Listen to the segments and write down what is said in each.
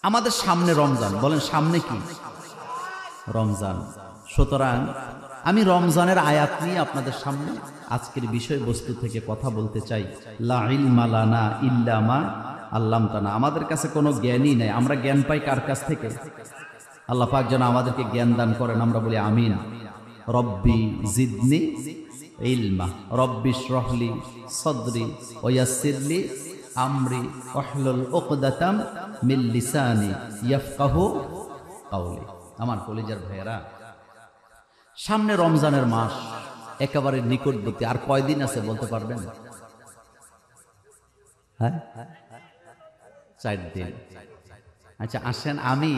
আমাদের সামনে রমজান, বলেন সামনে কি রমজান। সুতরাং আমি রমজানের আয়াত নিয়ে আপনাদের সামনে আজকের বিষয়বস্তু থেকে কথা বলতে চাই। লা ইলমা লানা ইল্লা মা আল্লামতানা। আমাদের কাছে কোনো জ্ঞানই নাই, আমরা জ্ঞান পাই কার কাছ থেকে? আল্লাহ পাক যেন আমাদেরকে জ্ঞান দান করেন, আমরা বলি আমিন। রব্বি জিদনি ইলমা, রব্বি ইশরাহলি সাদরি ওয়া ইয়াসসিরলি আমরি ওয়াহলুল উকদাতাম মিন লিসানি ইয়াফকাহু কাওলি। আমার কলিজার ভাইয়েরা, সামনে রমজানের মাস একেবারে নিকটবর্তী। আর কয়দিন আছে বলতে পারবেন? হ্যাঁ, 4 দিন। আচ্ছা আসেন, আমি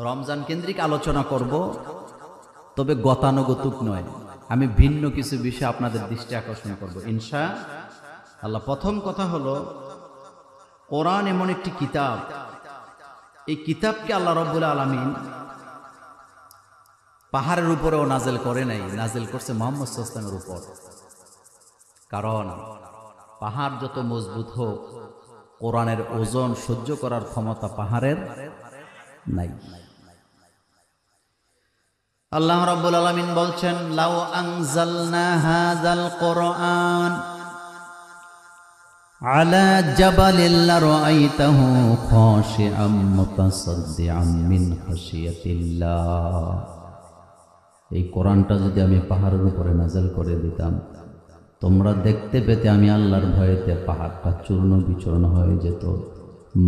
রমজান কেন্দ্রিক আলোচনা করব, তবে গতানুগতিক নয়। আমি ভিন্ন কিছু বিষয় আপনাদের দৃষ্টি আকর্ষণ করব ইনশাআল্লাহ। প্রথম কথা হলো, কোরআন এমন একটি কিতাব, এই কিতাবকে আল্লাহ রাব্বুল আলামিন পাহাড়ের উপরেও নাজেল করে নাই, নাজেল করছে মুহাম্মদ সাল্লাল্লাহু আলাইহি ওয়াসাল্লামের উপর। কারণ পাহাড় যত মজবুত হোক, কোরআনের ওজন সহ্য করার ক্ষমতা পাহাড়ের নাই। আল্লাহ রাব্বুল আলামিন বলছেন, লাউ আনজালনা হাযাল কুরআন আলা জাবালিন লারাআইতাহু খাশিআম মুতাসাদ্দিআম মিন খাশিয়াতিল্লাহ। এই কোরআনটা যদি আমি পাহাড়ের উপরে নাযিল করে দিতাম, তোমরা দেখতে পেতে আমি আল্লাহর ভয়েতে পাহাড়টা চূর্ণ বিচূর্ণ হয়ে যেত।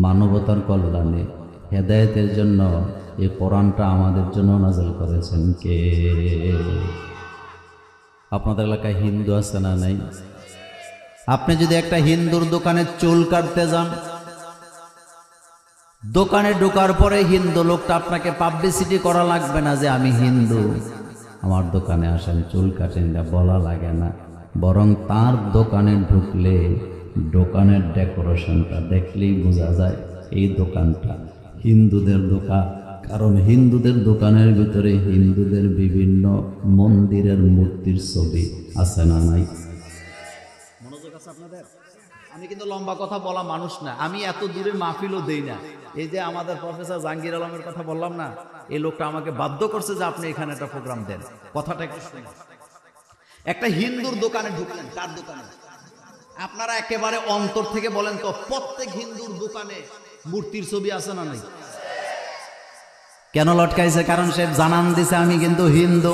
মানবতার কল্যাণে, হেদায়েতের জন্য এই কোরআনটা আমাদের জন্য নাযিল করেছেন কে? আপনাদের এলাকায় হিন্দু আছে না নাই? আপনি যদি একটা হিন্দুর দোকানে চুল কাটতে যান, দোকানে ঢোকার পরে হিন্দু লোকটা আপনাকে পাবলিসিটি করা লাগবে না যে আমি হিন্দু, আমার দোকানে আসেন চুল কাটেন, বলা লাগে না। বরং তার দোকানে ঢুকলে দোকানের ডেকোরেশনটা দেখলেই বোঝা যায় এই দোকানটা হিন্দুদের দোকান। কারণ হিন্দুদের দোকানের ভিতরে হিন্দুদের বিভিন্ন মন্দিরের মূর্তির ছবি আছে না নাই? মনোযোগ আছে আপনাদের? আমি কিন্তু লম্বা কথা বলা মানুষ না, আমি এত দূরে মাহফিলও দেই না। এই যে আমাদের প্রফেসর জাহাঙ্গীর আলমের কথা বললাম না, এই লোকটা আমাকে বাধ্য করছে যে আপনি এখানে একটা প্রোগ্রাম দেন। কথাটা একটু শুনুন। একটা হিন্দুর দোকানে ঢুকলেন, কার দোকানে? আপনারা একেবারে অন্তর থেকে বলেন তো, প্রত্যেক হিন্দুর দোকানে মূর্তির ছবি আছে না নাই? কেন লটকাইছে? কারণ সে জানান দিছে আমি কিন্তু হিন্দু।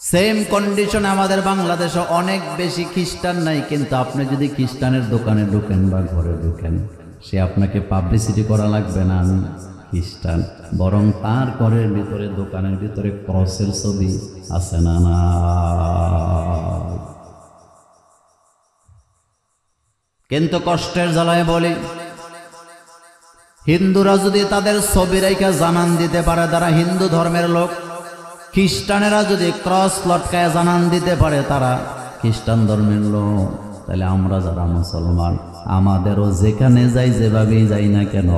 সেম কন্ডিশন আমাদের বাংলাদেশে অনেক বেশি খ্রিস্টান নাই, কিন্তু আপনি যদি খ্রিস্টানের দোকানে ঢুকেন বা ঘরে ঢুকেন, সে আপনাকে পাবলিসিটি করা লাগবে না আমি খ্রিস্টান। বরং তার ঘরের ভিতরে, দোকানের ভিতরে ক্রসের ছবি আছে না না? কিন্তু কষ্টের জ্বালায় বলি, হিন্দুরা যদি তাদের ছবি রেখা জানান দিতে পারে তারা হিন্দু ধর্মের লোক, খ্রিস্টানেরা যদি ক্রস লটকায় জানান দিতে পারে তারা খ্রিস্টান ধর্মের লোক, তাহলে আমরা যারা মুসলমান, আমাদেরও যেখানে যাই, যেভাবেই যাই না কেন,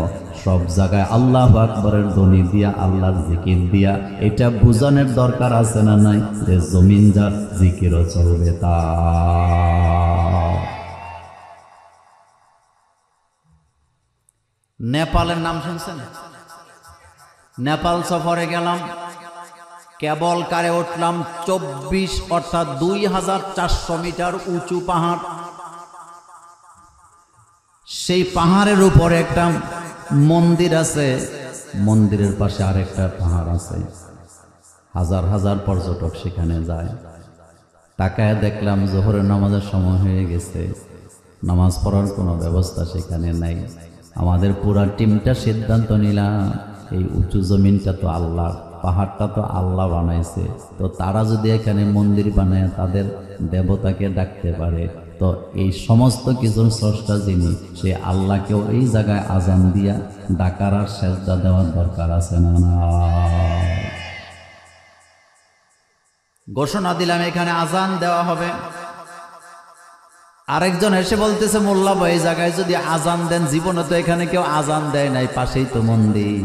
সব জায়গায় আল্লাহু আকবরের ধ্বনি দিয়া, আল্লাহর জিকির দিয়া এটা বুঝানোর দরকার আছে না নাই যে জমিন যার জিকিরও চলবে তা। নেপালের নাম শুনছেন? নেপাল সফরে গেলাম, কেবল কারে উঠলাম 24 অর্থাৎ 2400 মিটার উঁচু পাহাড়। সেই পাহাড়ের উপরে একটা মন্দির আছে, মন্দিরের পাশে আরেকটা পাহাড় আছে। হাজার হাজার পর্যটক সেখানে যায়। তাকায় দেখলাম জোহরের নামাজের সময় হয়ে গেছে, নামাজ পড়ার কোনো ব্যবস্থা সেখানে নাই। আমাদের পুরা টিমটা সিদ্ধান্ত নিলাম, এই উঁচু জমিনটা তো আল্লাহর, পাহাড়টা তো আল্লাহ বানাইছে, তো তারা যদি এখানে মন্দির বানায় তাদের দেবতাকে ডাকতে পারে, তো এই সমস্ত কিছুর স্রষ্টা যিনি, সে আল্লাহকেও এই জায়গায় আজান দিয়া ডাকার আর সেজদা দেওয়ার দরকার আছে না না? ঘোষণা দিলাম এখানে আজান দেওয়া হবে। আরেকজন এসে বলতেছে, মোল্লা ভাই এই জায়গায় যদি আজান দেন, জীবনে তো এখানে কেউ আজান দেয় নাই, পাশেই তো মন্দির,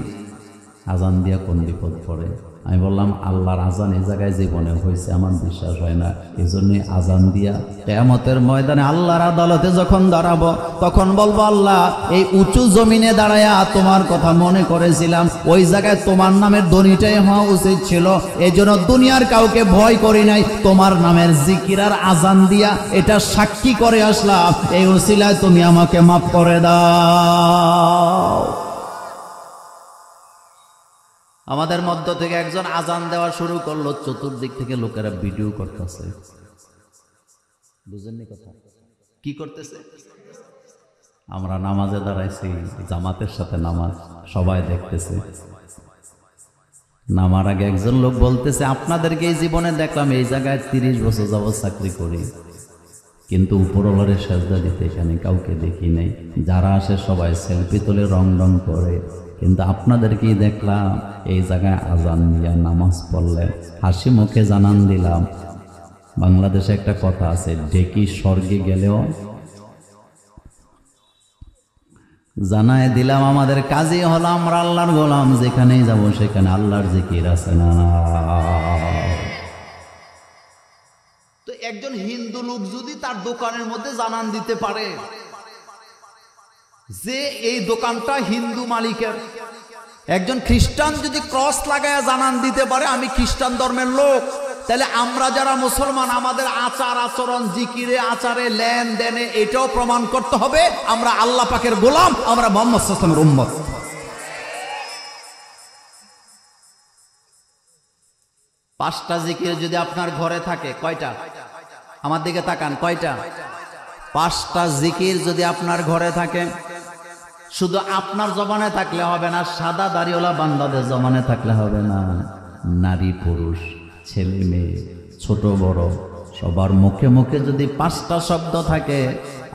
আজান দিয়া কোন বিপদ পড়ে? আমি বললাম আল্লাহর আজান এই জায়গায় জীবনে হয়েছে আমার বিশ্বাস হয় না, এই জন্যই আজান দিয়া কিয়ামতের ময়দানে আল্লাহর আদালতে যখন দাঁড়াবো তখন বলবো আল্লাহ এই উঁচু জমিনে দাঁড়ায়া তোমার কথা মনে করেছিলাম, ওই জায়গায় তোমার নামের ধ্বনিটাই হওয়া উচিত ছিল, এই জন্য দুনিয়ার কাউকে ভয় করি নাই, তোমার নামের জিকির আর আজান দিয়া এটা সাক্ষী করে আসলাম, এই উসিলায় তুমি আমাকে মাফ করে দাও। আমাদের মধ্য থেকে একজন আজান দেওয়া শুরু করলো, চতুর্দিক থেকে লোকেরা ভিডিও করতেছে। বুঝেননি কথা? কি করতেছে? আমরা নামাজে দাঁড়াইছি, জামাতের সাথে নামাজ, সবাই দেখতেছে। নামার আগে একজন লোক বলতেছে আপনাদেরকে এই জীবনে দেখলাম এই জায়গায় 30 বছর যাবত চাকরি করি, কিন্তু উপরওয়ালার সেজদা দিতে এখানে কাউকে দেখি নাই, যারা আসে সবাই সেলফি তোলে, রং রং করে, কিন্তু আপনাদেরকেই দেখলাম এই জায়গায় আজান দিয়া নামাজ পড়লে, হাসি মুখে জানান দিলাম। বাংলাদেশে একটা কথা আছে, ডেকি স্বর্গে গেলেও জানায় দিলাম আমাদের কাজই হলো আমরা আল্লাহর গোলাম, যেখানেই যাব সেখানে আল্লাহর জিকির আছে না। তো একজন হিন্দু লোক যদি তার দোকানের মধ্যে জানান দিতে পারে যে এই দোকানটা হিন্দু মালিকের, একজন খ্রিস্টান যদি ক্রস লাগায় জানান দিতে পারে আমি খ্রিস্টান ধর্মের লোক, তাহলে আমরা যারা মুসলমান আমাদের আচার আচরণ, জিকিরে আচারে, লেনদেনে এটাও প্রমাণ করতে হবে আমরা আল্লাহ পাকের গোলাম, আমরা মুহাম্মদ সাল্লাল্লাহু আলাইহি ওয়াসাল্লামের উম্মত। পাঁচটা জিকির যদি আপনার ঘরে থাকে, কয়টা? আমার দিকে তাকান, কয়টা? পাঁচটা জিকির যদি আপনার ঘরে থাকে, শুধু আপনার জবানে থাকলে হবে না, সাদা দাড়িওয়ালা বান্দাদের জবানে থাকলে হবে না, নারী পুরুষ, ছেলে মেয়ে, ছোট বড় সবার মুখে মুখে যদি পাঁচটা শব্দ থাকে,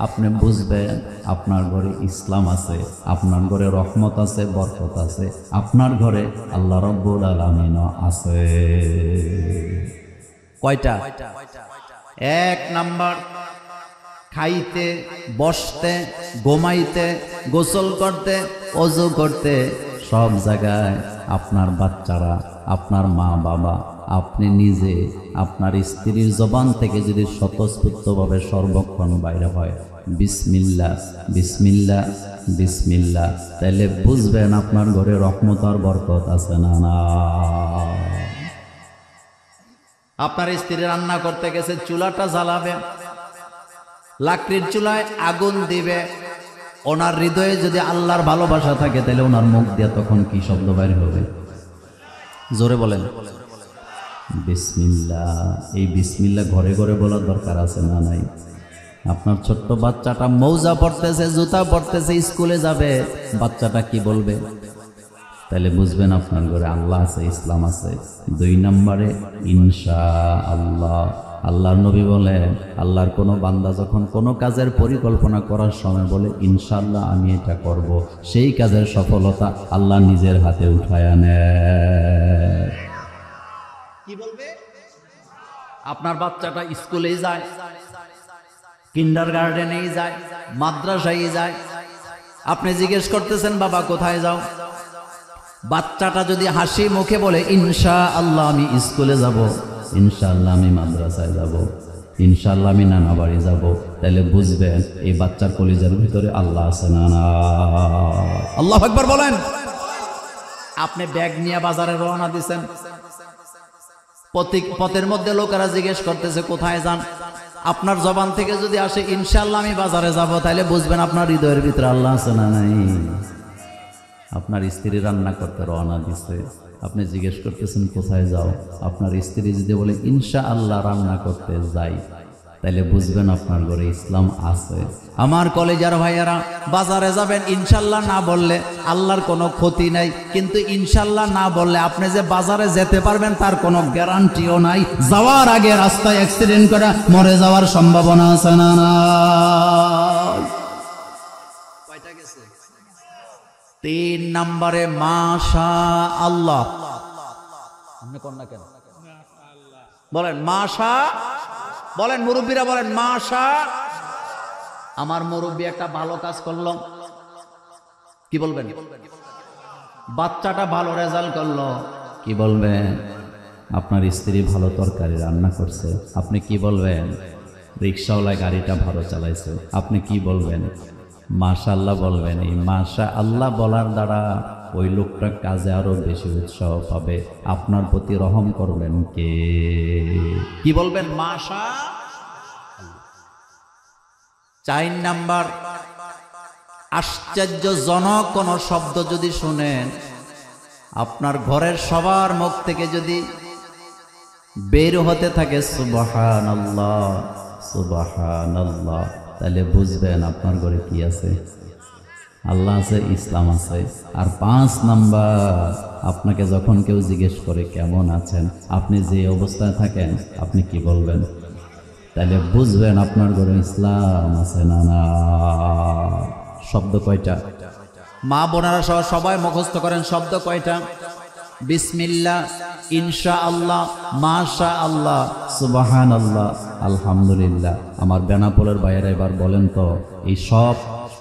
আপনি বুঝবেন আপনার ঘরে ইসলাম আছে, আপনার ঘরে রহমত আছে, বরকত আছে, আপনার ঘরে আল্লাহ রাব্বুল আলামিন আছে। কয়টা? এক নাম্বার, খাইতে, বসতে, ঘুমাইতে, গোসল করতে, ওযু করতে, সব জায়গায় আপনার বাচ্চারা, আপনার মা বাবা, আপনি নিজে, আপনার স্ত্রীর জবান থেকে যদি স্বতঃস্ফূর্তভাবে সর্বক্ষণ বাইরে হয় বিসমিল্লাহ বিসমিল্লাহ বিসমিল্লাহ, তাহলে বুঝবেন আপনার ঘরে রহমত আর বরকত আছে না। না, আপনার স্ত্রী রান্না করতে গেছে, চুলাটা জ্বালাবে, লাকড়ির চুলায় আগুন দিবে, ওনার হৃদয়ে যদি আল্লাহর ভালোবাসা থাকে তাহলে ওনার মুখ দিয়ে তখন কি শব্দ বাইর হবে? জোরে বলেন বিসমিল্লাহ। এই বিসমিল্লাহ ঘরে ঘরে বলার দরকার আছে না নাই? আপনার ছোট্ট বাচ্চাটা মৌজা পড়তেছে, জুতা পড়তেছে, স্কুলে যাবে, বাচ্চাটা কি বলবে? তাহলে বুঝবেন আপনার ঘরে আল্লাহ আছে, ইসলাম আছে। দুই নম্বরে ইনশাআল্লাহ। আল্লাহর নবী বলেন আল্লাহর কোনো বান্দা যখন কোনো কাজের পরিকল্পনা করার সময় বলে ইনশাআল্লাহ আমি এটা করব, সেই কাজের সফলতা আল্লাহ নিজের হাতে উঠায় নেয়। কি বলবে? আপনার বাচ্চাটা স্কুলে যায়, কিন্ডারগার্টেনেই যায়, মাদ্রাসায় যায়, আপনি জিজ্ঞেস করতেছেন বাবা কোথায় যাও? বাচ্চাটা যদি হাসি মুখে বলে ইনশাআল্লাহ আমি স্কুলে যাব, ইনশাআল্লাহ আমি মাদ্রাসায় যাব, ইনশাআল্লাহ আমি নানা বাড়ি যাব, তাহলে বুঝবেন এই বাচ্চার কলিজার ভিতরে আল্লাহ আছে না। আল্লাহু আকবার বলেন। আপনি ব্যাগ নিয়ে বাজারে রওনা দিয়েছেন, পথের মধ্যে লোকেরা জিজ্ঞেস করতেছে কোথায় যান, আপনার জবান থেকে যদি আসে ইনশাআল্লাহ আমি বাজারে যাব, তাহলে বুঝবেন আপনার হৃদয়ের ভিতরে আল্লাহ আছে না নাই। আপনার স্ত্রী রান্না করতে রওনা দিছে, আপনি জিজ্ঞেস করতেছেন কোথায় যাও, আপনার স্ত্রী যদি বলে ইনশাআল্লাহ রান্না করতে যাই, তাহলে বুঝবেন আপনার ঘরে ইসলাম আছে। আমার কলেজের ভাইয়েরা, বাজারে যাবেন ইনশাআল্লাহ না বললে আল্লাহর কোনো ক্ষতি নাই, কিন্তু ইনশাআল্লাহ না বললে আপনি যে বাজারে যেতে পারবেন তার কোনো গ্যারান্টিও নাই। যাওয়ার আগে রাস্তায় অ্যাক্সিডেন্ট করে মরে যাওয়ার সম্ভাবনা আছে না? কয়টা গেছে? 3 নম্বরে মাশাআল্লাহ। আপনি কোন না কেন বলেন মাশা, বলেন মুরব্বীরা বলেন মাশা। আমার মুরব্বী একটা ভালো কাজ করলো, কি বলবেন? বাচ্চাটা ভালো রেজাল্ট করলো, কি বলবেন? আপনার স্ত্রী ভালো তরকারি রান্না করছে, আপনি কি বলবেন? রিক্সাওয়ালা গাড়িটা ভালো চালাইছে, আপনি কি বলবেন? মাশাআল্লাহ বলবেন। এই মাশাআল্লাহ বলার দ্বারা ওই লোকটা কাজে আরো বেশি উৎসাহ পাবে। আপনার প্রতি রহম করবেন কে? কি বলবেন? মাশা। 4 নাম্বার, আশ্চর্যজনক কোন শব্দ যদি শুনেন, আপনার ঘরের সবার মুখ থেকে যদি বের হতে থাকে সুবহানাল্লাহ সুবহানাল্লাহ, তাহলে বুঝবেন আপনার ঘরে কি আছে? আল্লাহ আছে, ইসলাম আছে। আর 5 নাম্বার, আপনাকে যখন কেউ জিজ্ঞেস করে কেমন আছেন, আপনি যে অবস্থায় থাকেন আপনি কি বলবেন? তাহলে বুঝবেন আপনার ঘরে ইসলাম আছে না না। শব্দ কয়টা? মা বোনেরা সহ সবাই মুখস্থ করেন। শব্দ কয়টা? বিসমিল্লাহ, ইনশাআল্লাহ, মাশাআল্লাহ, সুবহানাল্লাহ, আলহামদুলিল্লাহ। আমার বেনাপোলের বাইরে এবার বলেন তো, এই সব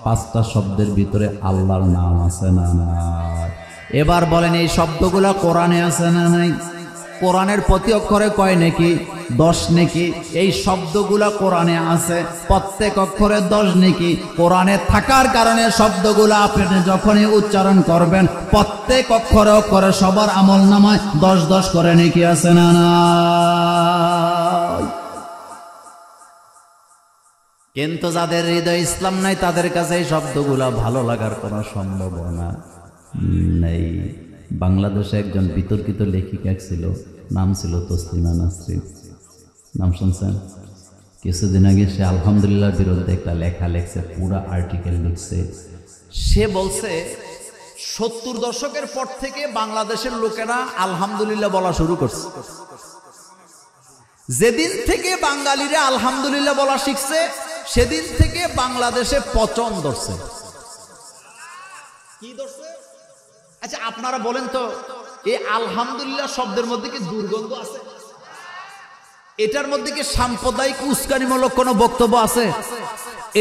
5টা শব্দের ভিতরে আল্লাহর নাম আছে না নাই? এবার বলেন, এই শব্দগুলো কোরআনে আছে না নাই? কোরআনের প্রতি অক্ষরে কয় নেকি? 10 নেকি। এই শব্দগুলা কোরআনে আছে, প্রত্যেক অক্ষরে 10 নেকি। কোরআনে থাকার কারণে শব্দগুলা আপনি যখনই উচ্চারণ করবেন, প্রত্যেক অক্ষরে অক্ষরে সবার আমল নামায় 10 করে নেকি আছে না না? কিন্তু যাদের হৃদয় ইসলাম নাই, তাদের কাছে এই শব্দগুলা ভালো লাগার কোনো সম্ভাবনা নেই। বাংলাদেশে একজন বিতর্কিত লেখিকা ছিল, নাম ছিল তসলিমা নাসরিন। নাম শুনছেন? কিছুদিন আগে সে আলহামদুলিল্লাহ বিরুদ্ধে একটা লেখা লিখছে, পুরা আর্টিকেল লিখছে। সে বলছে 70 দশকের পর থেকে বাংলাদেশের লোকেরা আলহামদুলিল্লাহ বলা শুরু করছে। যেদিন থেকে বাঙালিরা আলহামদুলিল্লাহ বলা শিখছে, সেদিন থেকে বাংলাদেশে পচন ধরছে। কি ধরছে? আচ্ছা আপনারা বলেন তো, এই আলহামদুলিল্লাহ শব্দের মধ্যে কি দুর্গন্ধ আছে? এটার মধ্যে কি সাম্প্রদায়িক উস্কানিমূলক কোনো বক্তব্য আছে?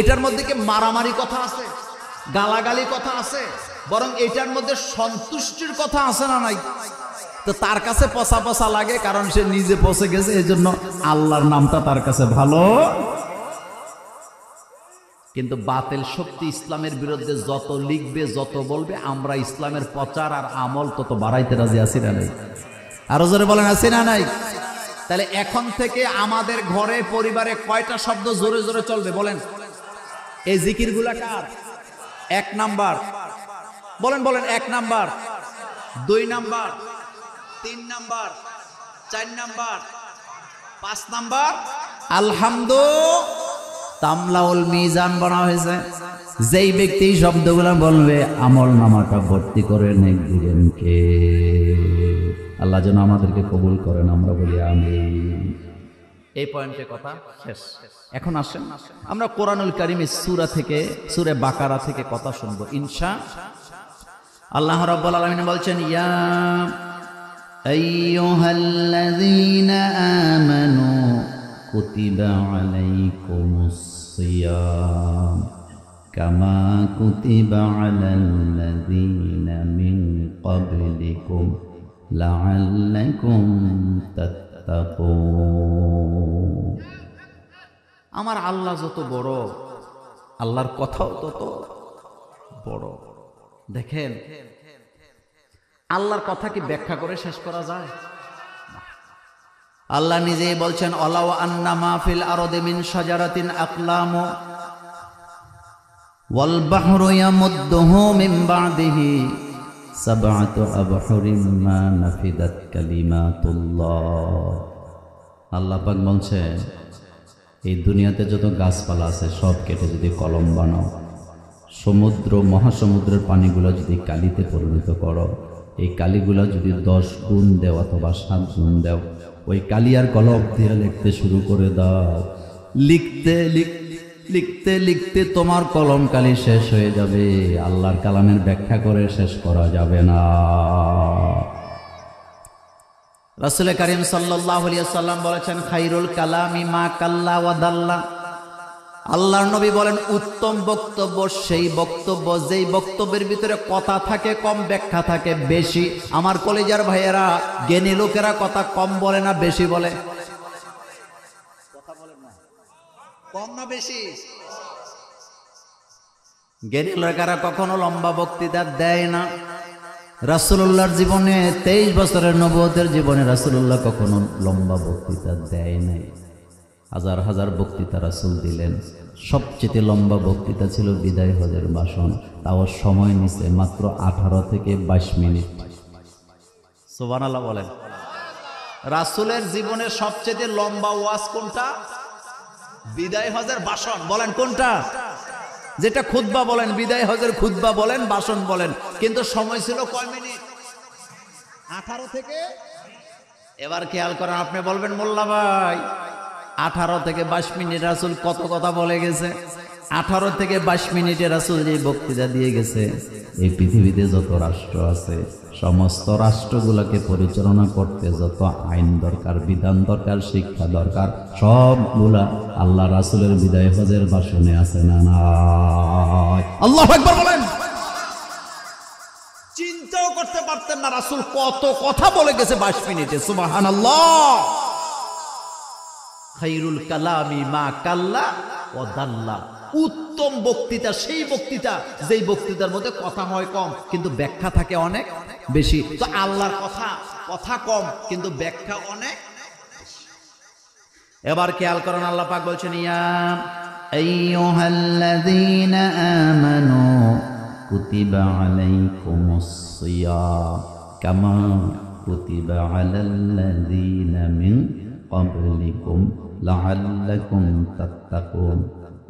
এটার মধ্যে কি মারামারি কথা আছে, গালাগালি কথা আছে? বরং এটার মধ্যে সন্তুষ্টির কথা আছে না নাই? তো তার কাছে পচা পচা লাগে, কারণ সে নিজে পচে গেছে, এই জন্য আল্লাহর নামটা তার কাছে ভালো। কিন্তু বাতিল শক্তি ইসলামের বিরুদ্ধে যত লিখবে, যত বলবে, আমরা ইসলামের প্রচার আর আমল তত বাড়াইতে রাজি আছি না নাই? আরো জোরে বলেন, আছি না নাই? তাহলে এখন থেকে আমাদের ঘরে পরিবারে কয়টা শব্দ জোরে জোরে চলবে বলেন? এই জিকিরগুলা কার? 1 নাম্বার বলেন, বলেন 1 number, 2 number, 3 number, 4 number, 5 number আলহামদুলিল্লাহ। তামলাউল মিজান বানা হয়েছে। যেই ব্যক্তি শব্দগুলো বলবে, আমল নামাটা ভর্তি করে নেক দিবেন কে? আল্লাহ যেন আমাদেরকে কবুল করেন, আমরা বলি আমিন। এই পয়েন্টে কথা শেষ। এখন আসেন আমরা কোরআনুল কারীমের সূরা থেকে, সূরা বাকারা থেকে কথা শুনবো ইনশাআল্লাহ। আল্লাহ রাব্বুল আলামিন বলছেন, ইয়া আইয়ুহাল্লাযীনা আমানু কুতিবা আলাইকুমুস সিয়াম কামা কুতিবা আলাল্লাযীনা মিন ক্বাবলিকুম লাআল্লাকুম তাত্তাকুন। আমার আল্লাহ যত বড়, আল্লাহর কথাও তত বড়। দেখেন, আল্লাহর কথা কি ব্যাখ্যা করে শেষ করা যায়? আল্লাহ নিজেই বলছেন, ওয়ালাউ আন্না মা ফিল আরদি মিন শাজারাতিন আকলামু ওয়াল বাহরু ইয়ামুদ্দুহু মিন বা'দিহি সাবআতু আবহুরিন মা নাফিদাত কালিমাতুল্লাহ। আল্লাহ পাক বলছেন, এই দুনিয়াতে যত গাছপালা আছে সব কেটে যদি কলম বানাও, সমুদ্র মহাসমুদ্রের পানিগুলো যদি কালিতে পরিণত করো, এই কালিগুলো যদি 10 গুণ দেও অথবা 7 গুণ দেও, ওই কালি আর কলম দিয়ে লিখতে শুরু করে দাও, লিখতে লিখতে লিখতে তোমার কলম কালি শেষ হয়ে যাবে। আল্লাহর কালামের ব্যাখ্যা করে শেষ করা যাবে না। রাসূল কারীম সাল্লাল্লাহু আলাইহি ওয়াসাল্লাম বলেছেন, খায়রুল কালামি মা কাল্লা ওয়া দাল্লা। আল্লাহর নবী বলেন উত্তম বক্তব্য সেই বক্তব্য যেই বক্তব্যের ভিতরে কথা থাকে কম, ব্যাখ্যা থাকে বেশি। আমার কলেজার ভাইয়েরা, জ্ঞানী লোকেরা কথা কম বলে না বেশি বলে? কথা বলেন না, কম না বেশি? জ্ঞানী লোকেরা কখনো লম্বা বক্তৃতা দেয় না। রাসূলুল্লাহর জীবনে 23 বছরের নবুয়তের জীবনে রাসূলুল্লাহ কখনো লম্বা বক্তৃতা দেয় নাই। হাজার হাজার বক্তৃতা রাসূল দিলেন। সবচেয়ে লম্বা বক্তৃতা ছিল বিদায় হজের ভাষণ। তাও সময় নিছে মাত্র 18 থেকে 22 মিনিট। সুবহানাল্লাহ বলেন। রাসূলের জীবনে সবচেয়ে লম্বা ওয়াজ কোনটা? বিদায় হজের ভাষণ। বলেন কোনটা? যেটা খুতবা বলেন, বিদায় হজের খুতবা বলেন, ভাষণ বলেন, কিন্তু সময় ছিল কয় মিনিট? 18 থেকে। এবার খেয়াল করেন, আপনি বলবেন মোল্লা ভাই 18 থেকে 22 মিনিট রাসূল কত কথা বলে গেছে। 18 থেকে 22 মিনিটে রাসূল যে বক্তৃতা দিয়ে গেছে, এই পৃথিবীতে যত রাষ্ট্র আছে সমস্ত রাষ্ট্রগুলোকে পরিচালনা করতে যত আইন দরকার, বিধান দরকার, শিক্ষা দরকার, সবগুলা আল্লাহ রাসূলের বিদায় হজের ভাষণে আছে না নাই? আল্লাহু আকবার বলেন। চিন্তাও করতে পারতেন না রাসূল কত কথা বলে গেছে 22 মিনিটে। সুবহানাল্লাহ। খায়রুল কালামি মা কাল্লা ও দাল্লা। উত্তম বক্তৃতা সেই বক্তৃতা যেই বক্তৃতার মধ্যে কথা হয় কম কিন্তু ব্যাখ্যা থাকে অনেক বেশি। তো আল্লাহর কথা কম কিন্তু ব্যাখ্যা অনেক। এবার খেয়াল করেন, আল্লাহ পাক বলছেন ইয়া আইয়ুহাল্লাযীনা আমানু কুতিবা আলাইকুমুস সিয়াম কামা কুতিবা আলাল্লাযীনা মিন ক্বাবলিকুম লাআল্লাকুম তাত্তাকুন।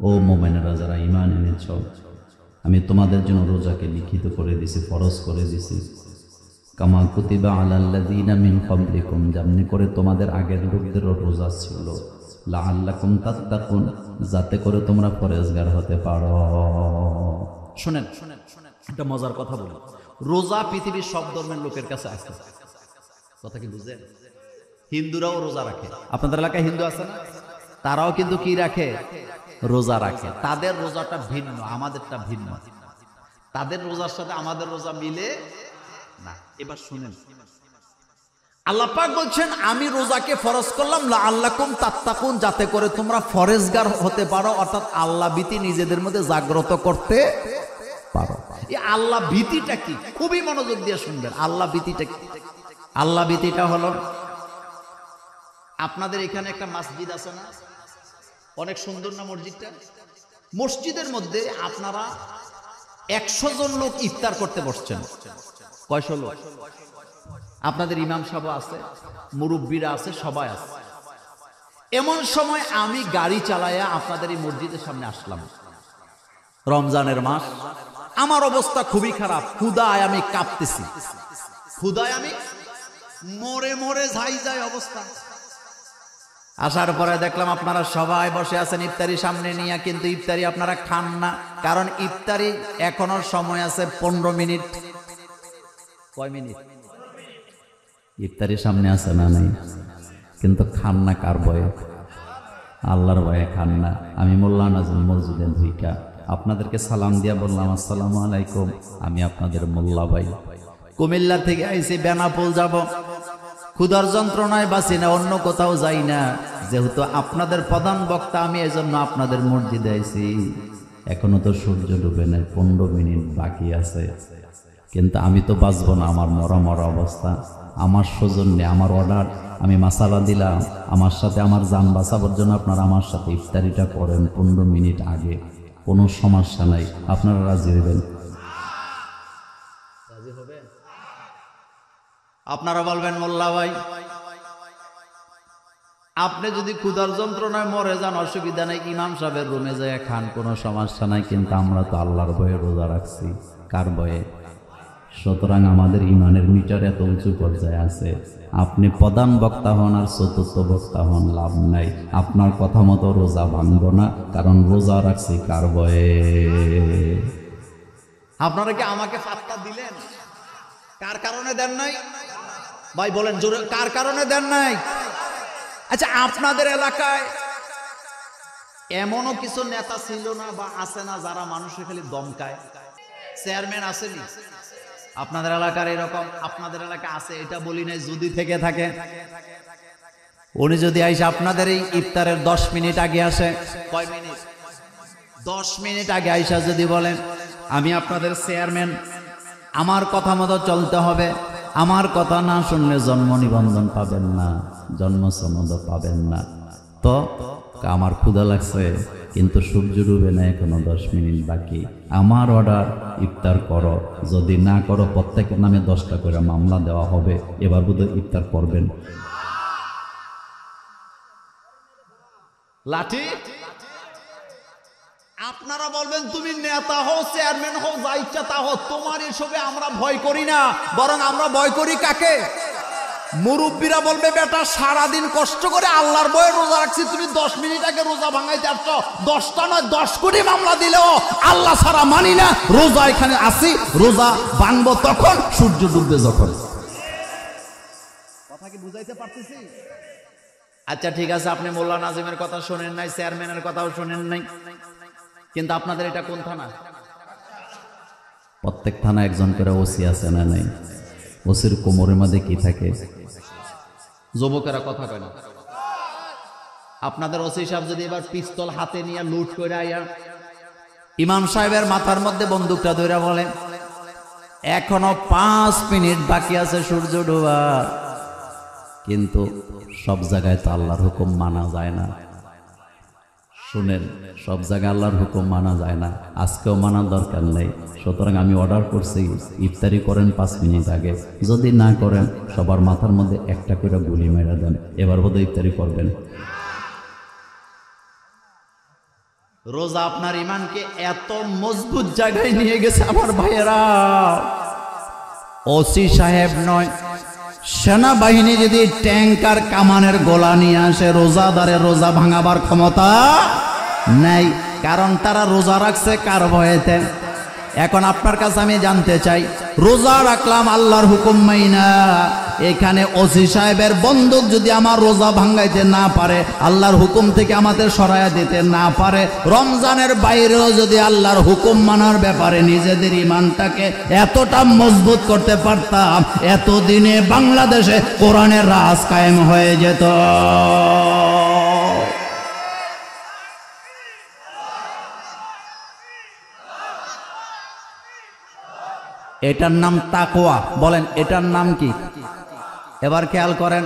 ও মুমিনেরা যারা ঈমান এনেছো, আমি তোমাদের জন্য রোজাকে লিখিত করে দিছি, ফরজ করে দিছি। কামা কুতিবা আলাল্লাযীনা মিন ক্বাবলিকুম, যেমনি করে তোমাদের আগের লোকদেরও রোজা ছিল। লাআল্লাকুম তাত্তাকুন, যাতে করে তোমরা পরেজগার হতে পারো। শুনেন একটা মজার কথা বলি। রোজা পৃথিবীর সব ধর্মের লোকের কাছে আছে, কথা কি বুঝেন? হিন্দুরাও রোজা রাখে। আপনাদের এলাকায় হিন্দু আছে না? তারাও কিন্তু কি রাখে? রোজা রাখে। তাদের রোজাটা ভিন্ন, আমাদেরটা ভিন্ন। তাদের রোজার সাথে আমাদের রোজা মিলে না। এবার শুনেন, আল্লাহ পাক বলছেন আমি রোজাকে ফরজ করলাম লাআল্লাকুম তাত্তাকুন, যাতে করে তোমরা পরেজগার হতে পারো, অর্থাৎ আল্লাহ ভীতি নিজেদের মধ্যে জাগ্রত করতে পারো। এই আল্লাহ ভীতিটা কি? খুবই মনোযোগ দিয়ে শুনবেন। আল্লাহ ভীতিটা কি? আল্লাহ ভীতিটা হলো, আপনাদের এখানে একটা মসজিদ আছে না? অনেক সুন্দর না মসজিদটা? মসজিদের মধ্যে আপনারা 100 জন লোক ইফতার করতে বসছেন। কয়শো লোক? আপনাদের ইমাম সাহেব আছে, মুরব্বীরা আছে, সবাই আছে। এমন সময় আমি গাড়ি চালায়া আপনাদের এই মসজিদের সামনে আসলাম। রমজানের মাস, আমার অবস্থা খুবই খারাপ, ক্ষুধায় আমি কাঁপতেছি, ক্ষুধায় আমি মরে মরে যাই অবস্থা। আসার পরে দেখলাম আপনারা সবাই বসে আছেন ইফতারি সামনে নিয়ে, কিন্তু ইফতারি আপনারা খান না, কারণ ইফতারি এখনো সময় আছে 15 মিনিট। কয় মিনিট? ইফতারি সামনে আছে না নাই, কিন্তু খান না কার ভয়ে? আল্লাহর ভয়ে খান না। আমি মোল্লা নাজম মসজিদে ঢুইকা আপনাদেরকে সালাম দিয়া বললাম আসসালামু আলাইকুম, আমি আপনাদের মোল্লা ভাই, কুমিল্লা থেকে আইছি, বেনাপোল যাব। ক্ষুধার যন্ত্রণায় বাঁচি না, অন্য কোথাও যাই না। যেহেতু আপনাদের প্রধান বক্তা আমি, এজন্য আপনাদের মসজিদে আইছি। এখনো তো সূর্য ডুবে নাই, 15 মিনিট বাকি আছে, কিন্তু আমি তো বাঁচবো না, আমার মরা অবস্থা। আমার সৌজন্যে আমার অর্ডার, আমি মাসালা দিলাম, আমার সাথে আমার জান বাঁচাবার জন্য আপনারা আমার সাথে ইফতারিটা করেন 15 মিনিট আগে, কোনো সমস্যা নাই। আপনারা রাজি হইবেন? রাজি হবেন? আপনারা বলবেন মোল্লা ভাই আপনি যদি ক্ষুধার যন্ত্রণায় মরে যান অসুবিধা নাই, ইমাম সাহেবের রুমে যায় খান, কোনো সমস্যা নাই, কিন্তু আমরা তো আল্লাহর ভয়ে রোজা রাখছি। কার ভয়ে? সুতরাং আমাদের ইমানের মিটার এত উঁচু পর্যায়ে আছে। আপনি প্রধান বক্তা হন আর চতুর্থ বক্তা হন, লাভ নাই। আপনার কথা মতো রোজা ভাঙব না, কারণ রোজা রাখছি কার ভয়ে? আপনারা কি আমাকে ফাত্তা দিলেন? কার কারণে দেন নাই ভাই? বলেন জোরে, কার কারণে দেন নাই? আচ্ছা, আপনাদের এলাকায় এমনও কিছু নেতা ছিল না বা আছে না যারা মানুষের খালি দমকায়? চেয়ারম্যান আসেনি আপনাদের এলাকার? এরকম আপনাদের এলাকা আছে, এটা বলি নাই, যদি থেকে থাকে। উনি যদি আইসে আপনাদের এই ইফতারের 10 মিনিট আগে আসে, কয় মিনিট? 10 মিনিট আগে আইসা যদি বলেন আমি আপনাদের চেয়ারম্যান, আমার কথা মতো চলতে হবে, আমার কথা না শুনলে জন্ম নিবন্ধন পাবেন না, জন্ম সনদ পাবেন না, তো আমার ক্ষুধা লাগছে কিন্তু সূর্য ডুবে না, এখনো 10 মিনিট বাকি, আমার অর্ডার, ইফতার করো, যদি না করো প্রত্যেকের নামে 10টা করে মামলা দেওয়া হবে, এবার বোধহয় ইফতার করবেন। লাঠি? আপনারা বলবেন তুমি নেতা হও, চেয়ারম্যান হও, যা ইচ্ছা তা হও, তোমার এসবে আমরা ভয় করি না, বরং আমরা ভয় করি কাকে? মুরব্বীরা বলবে বেটা সারাদিন কষ্ট করে আল্লাহর ভয়ে রোজা রাখছি, তুমি 10 মিনিট আগে রোজা ভাঙাইতে আসছো, 10টা নয় 10 কোটি মামলা দিলেও আল্লাহ ছাড়া মানি না, রোজা এখানে আসি, রোজা ভাঙবো তখন সূর্য ডুববে যখন। কথা কি বুঝাইতে পারতেছি? আচ্ছা ঠিক আছে, আপনি মোল্লা নাজিমের কথা শোনেন নাই, চেয়ারম্যানের কথাও শোনেন নাই, কিন্তু আপনাদের এটা কোন থানা? প্রত্যেক থানা একজন করে ওসি আছে না নাই? ওসির কোমরের মধ্যে কি থাকে? যুবকেরা কথা কয় না। আপনাদের ওসি সাহেব যদি এবার পিস্তল হাতে নিয়ে লুট করে আইয়া ইমাম সাহেবের মাথার মধ্যে বন্দুকটা ধরে বলে এখনো 5 মিনিট বাকি আছে সূর্য ডোবার, কিন্তু সব জায়গায় তো আল্লাহর হুকুম মানা যায় না। শুনেন, সব জায়গায় আল্লাহর হুকুম মানা যায় না, আজকেও মানার দরকার নেই। সুতরাং আমি অর্ডার করছি ইফতারি করেন 5 মিনিট আগে, যদি না করেন সবার মাথার মধ্যে একটা করে গুলি মেরে দেন, এবার বোধহয় ইফতারি করবেন। রোজা আপনার ইমানকে এত মজবুত জায়গায় নিয়ে গেছে আমার ভাইয়েরা, ওসি সাহেব নয়, সেনাবাহিনী যদি ট্যাঙ্কার কামানের গোলা নিয়ে আসে, রোজাদারের রোজা ভাঙাবার ক্ষমতা নাই, কারণ তারা রোজা রাখছে কার ভয়েতে। এখন আপনার কাছে আমি জানতে চাই, রোজা রাখলাম আল্লাহর হুকুম মাইনা, এখানে ওসি সাহেবের বন্দুক যদি আমার রোজা ভাঙাইতে না পারে, আল্লাহর হুকুম থেকে আমাদের সরাইয়া দিতে না পারে, রমজানের বাইরেও যদি আল্লাহর হুকুম মানার ব্যাপারে নিজেদের ইমানটাকে এতটা মজবুত করতে পারতাম, এতদিনে বাংলাদেশে কোরআনের রাজ কায়েম হয়ে যেত। এটার নাম তাকওয়া। বলেন এটার নাম কি? এবার খেয়াল করেন,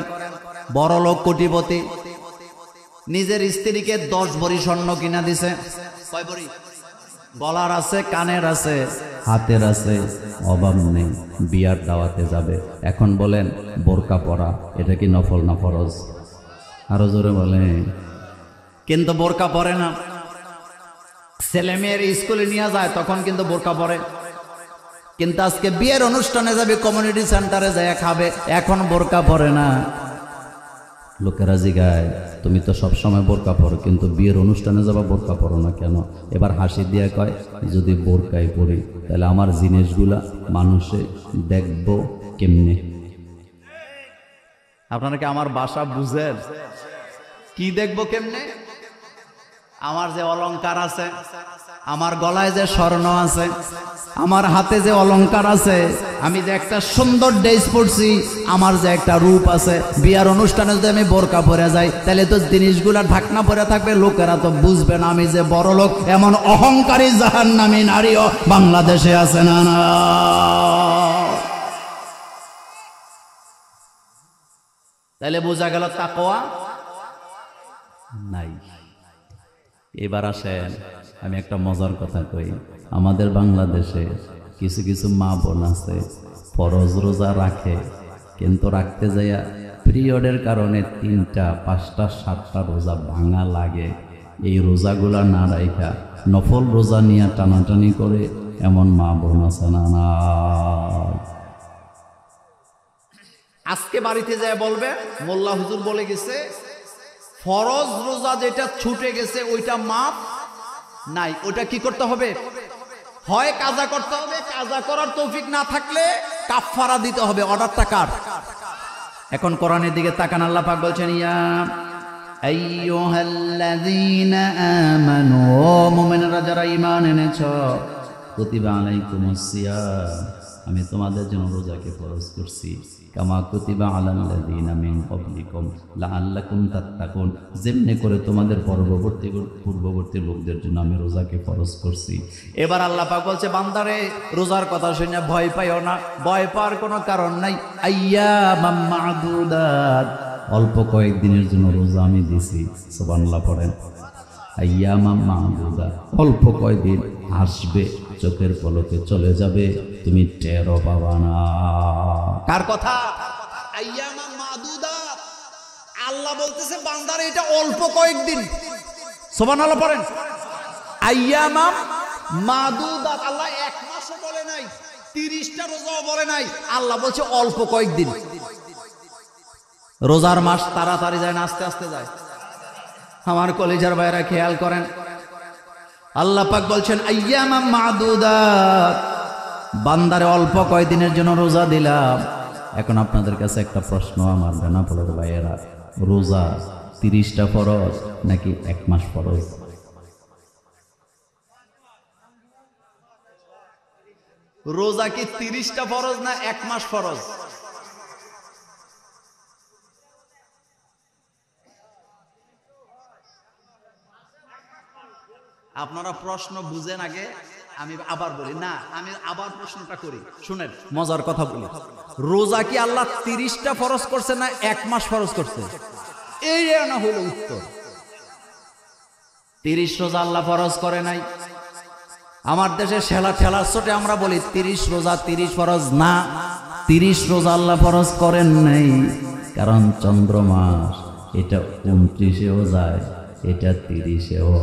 বড় লোক কোটিপতি নিজের স্ত্রীকে 10 ভরি স্বর্ণ কিনা দিছে। কয় ভরি? গলার আছে, কানের আছে, হাতের আছে, অভাব নেই, বিয়ার দাওয়াতে যাবে। এখন বলেন বোরকা পরা এটা কি নফল না ফরজ? আরো জোরে বলেন। কিন্তু বোরকা পরে না, ছেলে মেয়ের স্কুলে নিয়ে যায় তখন কিন্তু বোরকা পরে, কিন্তু আজকে বিয়ের অনুষ্ঠানে যাবে, কমিউনিটি সেন্টারে যায় খাবে, এখন বোরকা পরে না। লোকেরা জিগায় তুমি তো সব সময় বোরকা পরো, কিন্তু বিয়ের অনুষ্ঠানে যাবা বোরকা পরো না কেন? এবার হাসি দিয়ে কয় যদি বোরকাই পরি তাহলে আমার জিনিসগুলা মানুষে দেখবো কেমনে? আপনারা কি আমার ভাষা বুঝেন? কি দেখবো কেমনে? আমার যে অলংকার আছে, আমার গলায় যে স্বর্ণ আছে, আমার হাতে যে অলংকার আছে, আমি যে একটা সুন্দর ড্রেস পরছি, আমার যে একটা রূপ আছে, বিয়ার অনুষ্ঠানে যদি আমি বোরকা পরে যাই তাহলে তো জিনিসগুলা ঢাকনা পরে থাকবে, লোকেরা তো বুঝবে না আমি যে বড় লোক। এমন অহংকারী জাহান্নামী নারীও বাংলাদেশে আছে না? না, তাহলে বোঝা গেল তাকওয়া নাই। এবার আসেন আমি একটা মজার কথা কই, আমাদের বাংলাদেশে কিছু কিছু মা বোন আছে ফরজ রোজা রাখে, কিন্তু রাখতে যাইয়া পিরিয়ডের কারণে 3টা 5টা 7টা রোজা ভাঙা লাগে। এই রোজাগুলা না রাখা নফল রোজা নিয়ে টানাটানি করে এমন মা বোন আছে না? না, আজকে বাড়িতে যায় বলবে মোল্লা হুজুর বলে গেছে ফরজ রোজা যেটা ছুটে গেছে ওইটা মাপ নাই, ওটা কি করতে হবে? হয় কাজা করতে হবে, কাজা করার তৌফিক না থাকলে কাফারা দিতে হবে। অর্ডারটা কার? এখন কোরআনের দিকে তাকান, আল্লাহ পাক বলছেন ইয়া আইয়ুহাল্লাযীনা আমানু, ও মুমিনরা যারা ঈমান এনেছো, কুতিবা আলাইকুমুস সিয়াম, আমি তোমাদের জন্য রোজাকে ফরজ করছি, কামা কুতিবা আলাল্লাযীনা মিন ক্বাবলিকুম লাআল্লাকুম তাত্তাকুন, যেমনি করে তোমাদের পূর্ববর্তী লোকদের জন্য আমি রোজাকে ফরজ করছি। এবার আল্লাহ পাক বলছে, বান্দারে রোজার কথা শুনে ভয় পাইও না, ভয় পাওয়ার কোনো কারণ নাই। আইয়ামাম মা'দুদাত, অল্প কয়েকদিনের জন্য রোজা আমি দিছি। সুবহানাল্লাহ পড়েন। আইয়ামাম মা'দুদাত, অল্প কয়েকদিন, আসবে, চোখের পলকে চলে যাবে, তুমি টেরও পাবা না। কার কথা? আইয়ামাম মা'দুদাত। আল্লাহ বলতেছে বান্দারে এটা অল্প কয়েকদিন। সুবহানাল্লাহ পড়েন। আইয়ামাম মা'দুদাত, আল্লাহ এক মাসও বলে নাই, 30টা রোজাও বলে নাই, আল্লাহ বলছে অল্প কয়েকদিন। রোজার মাস তাড়াতাড়ি যায় না আস্তে আস্তে যায়? আমার কলিজার ভাইরা খেয়াল করেন, আল্লাহ পাক বলছেন আইয়ামাম মা'দুদাত, বান্দারে অল্প কয়েকদিনের জন্য রোজা দিলাম। এখন আপনাদের কাছে একটা প্রশ্ন, আমার বেনাপোলের ভাইয়েরা, রোজা 30টা ফরজ নাকি 1 মাস ফরজ? রোজা কি 30টা ফরজ না 1 মাস ফরজ? আপনারা প্রশ্ন বুঝেন আগে, আমি আবার বলি না, আমি আবার প্রশ্নটা করি, শুনেন, মজার কথা বলি। রোজা কি আল্লাহ 30টা ফরজ করছে না 1 মাস ফরজ করছে? এই না হলো উত্তর। 30 রোজা আল্লাহ ফরজ করে নাই। আমার দেশে ঠেলার চোটে আমরা বলি 30 রোজা 30 ফরজ না, 30 রোজা আল্লাহ ফরজ করেন নাই। কারণ চন্দ্র মাস, এটা 29-এও যায়, এটা 30-এও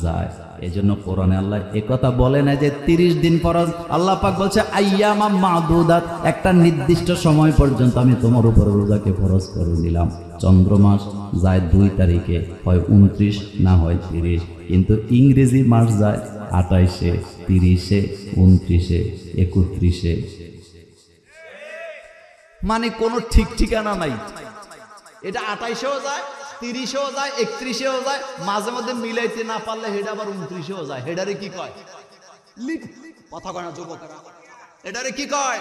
যায়। এই জন্য কোরআনে আল্লাহ একথা বলে না যে 30 দিন ফরজ। আল্লাহ পাক বলছে আইয়ামাম মা'দুদাত, একটা নির্দিষ্ট সময় পর্যন্ত আমি তোমার উপর রোজাকে ফরজ করে দিলাম। চন্দ্রমাস যায় 2 তারিখে, হয় 29 না হয় 30, কিন্তু ইংরেজি মাস যায় 28-এ, 30-এ, 29-এ, 31-এ, মানে কোনো ঠিক ঠিকানা নাই। এটা 28-এও যায়, 30-এও যায়, 31-এও যায়, মাঝে মধ্যে মিলাইতে না পারলে হেডা আবার 29-এও যায়। হেডারে কি কয়? লিপ। কথা কয় না যুবকেরা, এটারে কি কয়?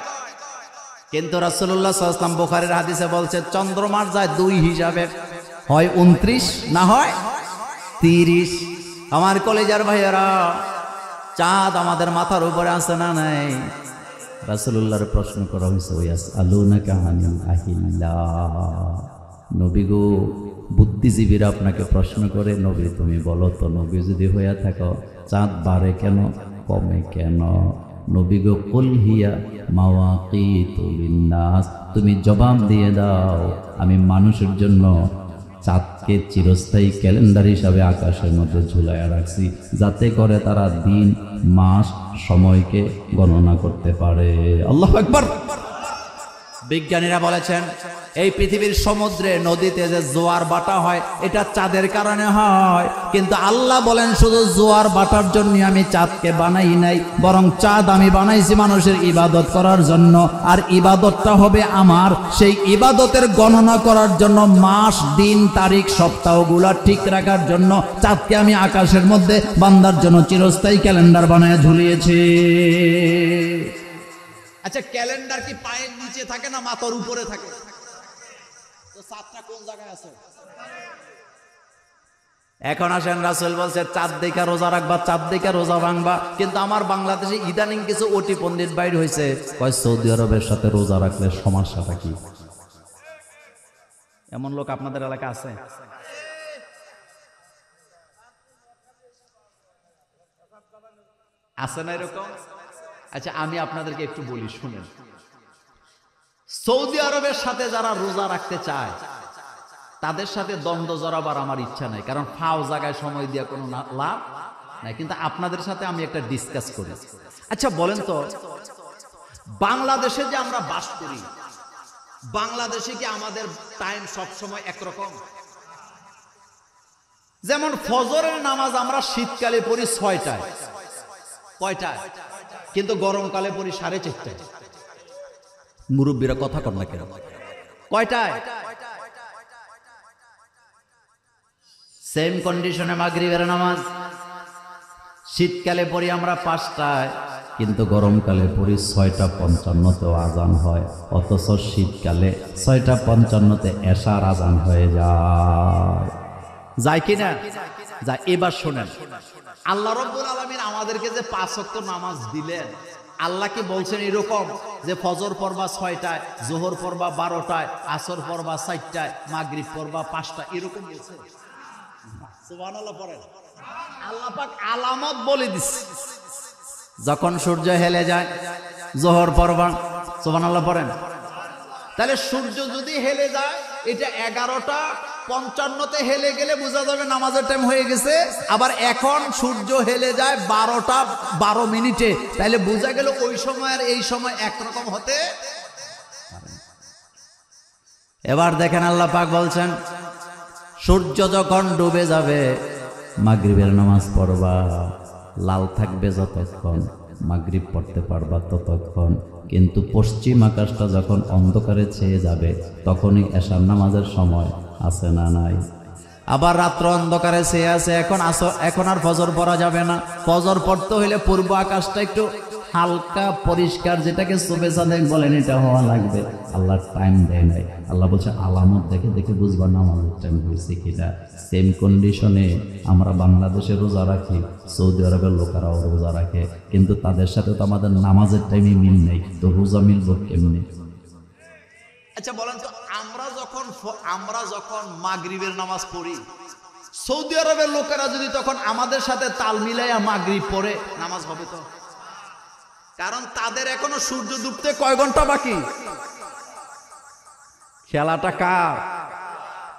কিন্তু রাসূলুল্লাহ সাল্লাল্লাহু আলাইহি ওয়াসাল্লাম বুখারীর হাদিসে বলছে চন্দ্রমাস যায় 2 হিসাবে, হয় 29 না হয় 30। আমার কলেজার ভাইয়েরা, চাঁদ আমাদের মাথার উপরে আছে না নাই? রাসূলুল্লাহর প্রশ্ন করা হয়েছে, ইয়াসআলুনাকা আনিল আহিল্লাহ, নবী গো, বুদ্ধিজীবীরা আপনাকে প্রশ্ন করে, নবী তুমি বলো তো, নবী যদি হইয়া থাকো, চাঁদ বাড়ে কেন, কমে কেন? নবী গো, কুল হিয়া মাওয়াকিতু লিন্নাস, তুমি জবাব দিয়ে দাও, আমি মানুষের জন্য চাঁদকে চিরস্থায়ী ক্যালেন্ডার হিসাবে আকাশের মধ্যে ঝুলাইয়া রাখছি, যাতে করে তারা দিন, মাস, সময়কে গণনা করতে পারে। আল্লাহু আকবার। বিজ্ঞানীরা বলেছেন এই পৃথিবীর সমুদ্রে, নদীতে যে জোয়ার বাটা হয়, এটা চাঁদের কারণে হয়। কিন্তু আল্লাহ বলেন শুধু জোয়ার বাটার জন্য আমি চাঁদকে বানাই নাই, বরং চাঁদ আমি বানাইছি মানুষের ইবাদত করার জন্য। আর ইবাদতটা হবে আমার, সেই ইবাদতের গণনা করার জন্য, মাস, দিন, তারিখ, সপ্তাহগুলা ঠিক রাখার জন্য চাঁদকে আমি আকাশের মধ্যে বান্দার জন্য চিরস্থায়ী ক্যালেন্ডার বানায় ঝুলিয়েছি। আচ্ছা, ক্যালেন্ডার কি পায়ের নিচে থাকে না মাথার উপরে থাকে? তো চাঁদটা কোন জায়গায় আছে? এখন আসেন, রাসূল বলছে চাঁদ দেখা রোজা রাখবা, চাঁদ দেখা রোজা ভাঙবা। কিন্তু আমার বাংলাদেশে ইদানিং কিছু ওটি পণ্ডিত বাইর হয়েছে, কয় সৌদি আরবের সাথে রোজা রাখলে সমস্যাটা কি? এমন লোক আপনাদের এলাকা আছে? আছে না এরকম? আচ্ছা, আমি আপনাদেরকে একটু বলি, শুনেন। সৌদি আরবের সাথে যারা রোজা রাখতে চায়, তাদের সাথে দ্বন্দ্ব জড়াবার আমার ইচ্ছা নাই, কারণ ফাও জায়গায় সময় দিয়ে কোনো লাভ নাই। কিন্তু আপনাদের সাথে আমি একটা ডিসকাস করি। আচ্ছা বলেন তো, বাংলাদেশে যে আমরা বাস করি, বাংলাদেশে কি আমাদের টাইম সব সময় একরকম? যেমন ফজরের নামাজ আমরা শীতকালে পড়ি 6টায়, কয়টায়? কিন্তু গরমকালে পড়ি 4:30টায়। মুরব্বীরা কথা কর না কেন? কয়টায়? সেম কন্ডিশনে মাগরিবের নামাজ শীতকালে পড়ি আমরা 5টায়, কিন্তু গরমকালে পড়ি 6:55-তেও আজান হয়, অথচ শীতকালে 6:55-তে এশার আজান হয়ে যায় কিনা? যা। এবার শোনেন, আল্লাহ রাব্বুল আলামিন আমাদেরকে যে 5 ওয়াক্ত নামাজ দিলেন, আল্লাহ কি বলছেন এরকম যে ফজর পড়বা 6টায়, যোহর পড়বা 12টায়, আসর পড়বা 4টায়, মাগরিব পড়বা 5টায়, এরকম বলছে? সুবহানাল্লাহ পড়েন। আল্লাহ পাক আলামত বলে দিচ্ছে, যখন সূর্য হেলে যায় যোহর পড়বা, সুবহানাল্লাহ পড়েন। তাহলে সূর্য যদি হেলে যায়, এটা 11:55-তে হেলে গেলে বোঝা যাবে নামাজের টাইম হয়ে গেছে। আবার এখন সূর্য হেলে যায় 12:12 তাহলে বোঝা গেল ওই সময় আর এই সময় একরকম হতে। এবার দেখেন আল্লাহ পাক বলছেন, সূর্য যখন ডুবে যাবে মাগরিবের নামাজ পড়বা, লাল থাকবে যতক্ষণ, মাগরিব পড়তে পারবা ততক্ষণ। কিন্তু পশ্চিম আকাশটা যখন অন্ধকারে ছেয়ে যাবে তখনই এশার নামাজের সময় আছে না নাই? আবার রাত্র অন্ধকারে ছেয়ে আছে, এখন আর ফজর পড়া যাবে না। ফজর পড়তে হইলে পূর্ব আকাশটা একটু হালকা পরিষ্কার, যেটাকে সুবে সাদেক বলেন, এটা হওয়া লাগবে। আল্লাহ টাইম দেয় নাই। আল্লাহ বলছে আলামত দেখে দেখে বুঝবা নামাজের টাইম হয়েছে কিনা। সেম কন্ডিশনে আমরা বাংলাদেশে রোজা রাখি, সৌদি আরবের লোকেরাও রোজা রাখে, কিন্তু তাদের সাথে তো আমাদের নামাজের টাইমে মিল নেই, তো রোজা মিলব কেমনি? আচ্ছা বলেন তো, আমরা যখন মাগরিবের নামাজ পড়ি, সৌদি আরবের লোকেরা যদি তখন আমাদের সাথে তাল মিলাইয়া মাগরিব পড়ে, নামাজ হবে তো? কারণ তাদের এখনো সূর্য ডুবতে কয় ঘন্টা বাকি। খেলাটা কার?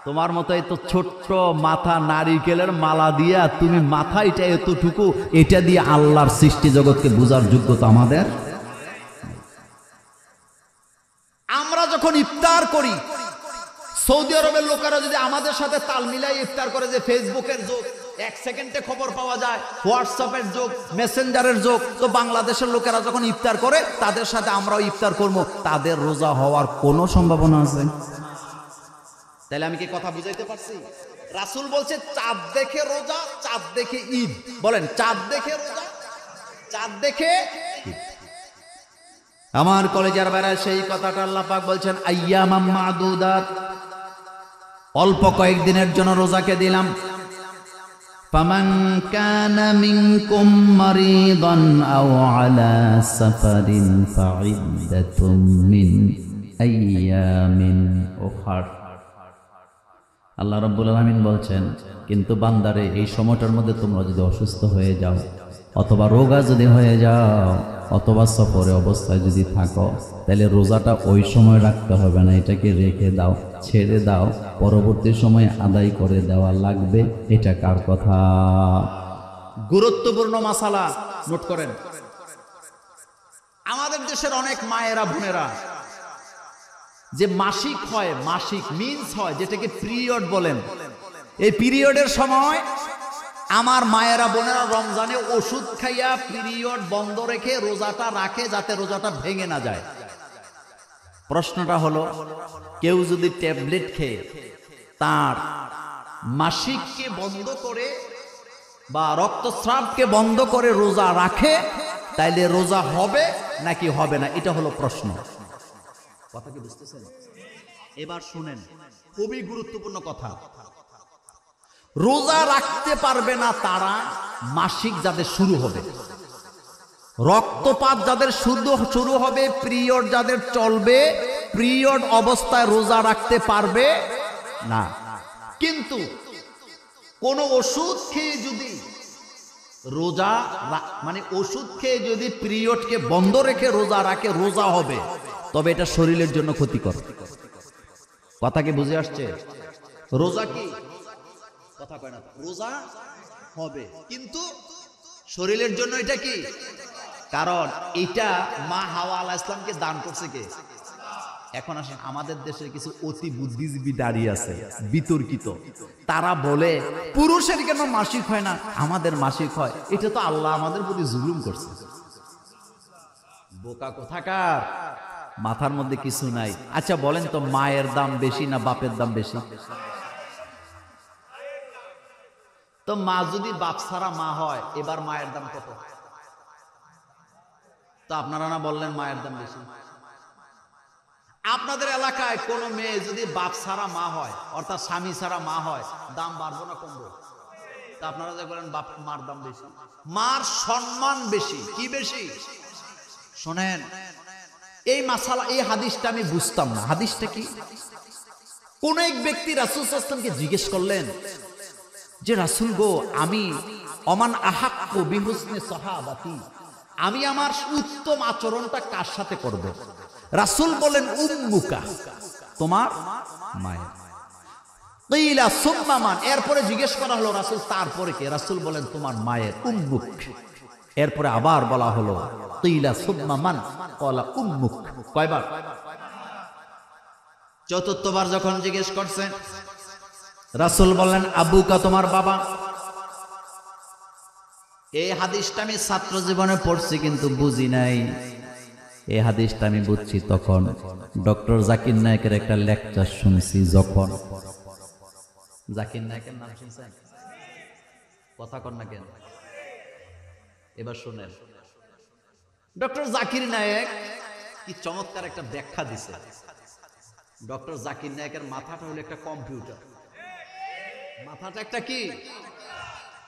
তোমার মতো এই তো ছোট্ট মাথা নারিকেলের মালা দিয়া তুমি মাথা এটা এতটুকু, এটা দিয়ে আল্লাহর সৃষ্টি জগৎকে বোঝার যোগ্যতা আমাদের। আমরা যখন ইফতার করি, সৌদি আরবের লোকেরা যদি আমাদের সাথে তাল মিলাই ইফতার করে, যে ফেসবুকের যুগ, 1 সেকেন্ডে খবর পাওয়া যায়, হোয়াটসঅ্যাপের যুগ, মেসেঞ্জারের যুগ, তো বাংলাদেশের লোকেরা যখন ইফতার করে তাদের সাথে আমরাও ইফতার করব, তাদের রোজা হওয়ার কোনো সম্ভাবনা আছে? তাহলে আমি কি কথা বুঝাইতে পারছি? রাসূল বলছে চাঁদ দেখে রোজা, চাঁদ দেখে ঈদ। বলেন, চাঁদ দেখে রোজা, চাঁদ দেখে ঈদ। আমার কলেজের বেড়ায় সেই কথাটা আল্লাহ পাক বলছেন আইয়ামাম মাদুদাত, অল্প কয়েকদিনের জন্য রোজাকে দিলাম। ফামান কানা মিনকুম মারিদান আও আলা সাফারিন ফাইদ্দাতুম মিন আইয়ামিন উখর। আল্লাহ রাব্বুল আলামিন বলছেন, কিন্তু বান্দারে এই সময়টার মধ্যে তোমরা যদি অসুস্থ হয়ে যাও, অথবা রোগা যদি হয়ে যাও, অথবা সফরে অবস্থায় যদি থাকো, তাহলে রোজাটা ওই সময় রাখতে হবে না, এটাকে রেখে দাও, ছেড়ে দাও, পরবর্তী সময়ে আদায় করে দেওয়া লাগবে। এটা কার কথা? গুরুত্বপূর্ণ মাসালা নোট করেন। আমাদের দেশের অনেক মায়েরা বোনেরা যে মাসিক হয়, মাসিক মিন্স হয়, যেটাকে পিরিয়ড বলেন, এই পিরিয়ডের সময় আমার মায়েরা বোনেরা রমজানে ওষুধ খাইয়া পিরিয়ড বন্ধ রেখে রোজাটা রাখে, যাতে রোজাটা ভেঙে না যায়। প্রশ্নটা হলো, কেউ যদি ট্যাবলেট খেয়ে তার মাসিককে বন্ধ করে বা রক্তস্রাবকে বন্ধ করে রোজা রাখে, তাইলে রোজা হবে নাকি হবে না? এটা হলো প্রশ্ন। কথা কি বুঝতেছেন? এবার শুনেন, খুবই গুরুত্বপূর্ণ কথা। রোজা রাখতে পারবে না তারা মাসিক যাদের শুরু হবে, রক্তপাত যাদের শুরু হবে, পিরিয়ড যাদের চলবে, পিরিয়ড অবস্থায় রোজা রাখতে পারবে না। কিন্তু কোন ওষুধ খেয়ে যদি রোজা, মানে ওষুধ খেয়ে যদি পিরিয়ডকে বন্ধ রেখে রোজা রাখে, রোজা হবে, তবে এটা শরীরের জন্য ক্ষতিকর। কথা কি বুঝে আসছে? রোজা কি কথা কয় না, রোজা হবে, কিন্তু শরীরের জন্য এটা কি? কারণ এটা মা হাওয়া আলাইহিস সালামকে দান করছে কে? এখন আসেন, আমাদের দেশের কিছু অতি বুদ্ধিজীবী দাঁড়িয়ে আছে বিতর্কিত, তারা বলে পুরুষের কেন মাসিক হয় না, আমাদের মাসিক হয়, এটা তো আল্লাহ আমাদের প্রতি জুলুম করছে। বোকা কোথাকার, মাথার মধ্যে কিছু নাই। আচ্ছা বলেন তো, মায়ের দাম বেশি না বাপের দাম বেশি? তো মা যদি বাপ ছাড়া মা হয়, এবার মায়ের দাম কত? তো আপনারা না বললেন মায়ের দাম বেশি। আপনাদের এলাকায় কোন মেয়ে যদি বাপ ছাড়া মা হয়, অর্থাৎ স্বামী ছাড়া মা হয়, দাম বাড়বো না কমবো? তা আপনারা যে বলেন বাপ মার দাম বেশি, মার সম্মান বেশি। কি বেশি? শোনেন, এই মাসালা, এই হাদিসটা আমি বুঝতাম না। হাদিসটা কি? কোন এক ব্যক্তি রাসূল সাল্লাল্লাহু আলাইহি ওয়াসাল্লামকে জিজ্ঞেস করলেন যে রাসূল গো, আমি অমান আহাক্কু বিহুসনি সাহাবাতি, আমি আমার উত্তম আচরণটা কার সাথে করব? রাসূল বলেন উম্মুকা, তোমার মায়ের। কিলা সুম্মা মান, এরপরে জিজ্ঞেস করা হলো রাসূল তারপরে কে? রাসূল বলেন তোমার মায়ের, উম্মুক। এরপরে আবার বলা হলো কিলা সুম্মা মান, ক্বালা উম্মুক। কয়বার? চতুর্থবার যখন জিজ্ঞেস করছেন, রাসূল বললেন আবুকা, তোমার বাবা। এই হাদিসটা আমি ছাত্র জীবনে পড়ছি কিন্তু বুঝি নাই। এই হাদিসটা আমি বুঝছি তখন ডক্টর জাকির নায়েকের একটা লেকচার শুনছি। যখন জাকির নায়েকের নাম শুনছেন? কথা কন না কেন? এবার শুনেন, ডক্টর জাকির নায়েক কি চমৎকার একটা ব্যাখ্যা দিছে। ডক্টর জাকির নায়েকের মাথাটা হলো একটা কম্পিউটার। মাথাটা একটা কি?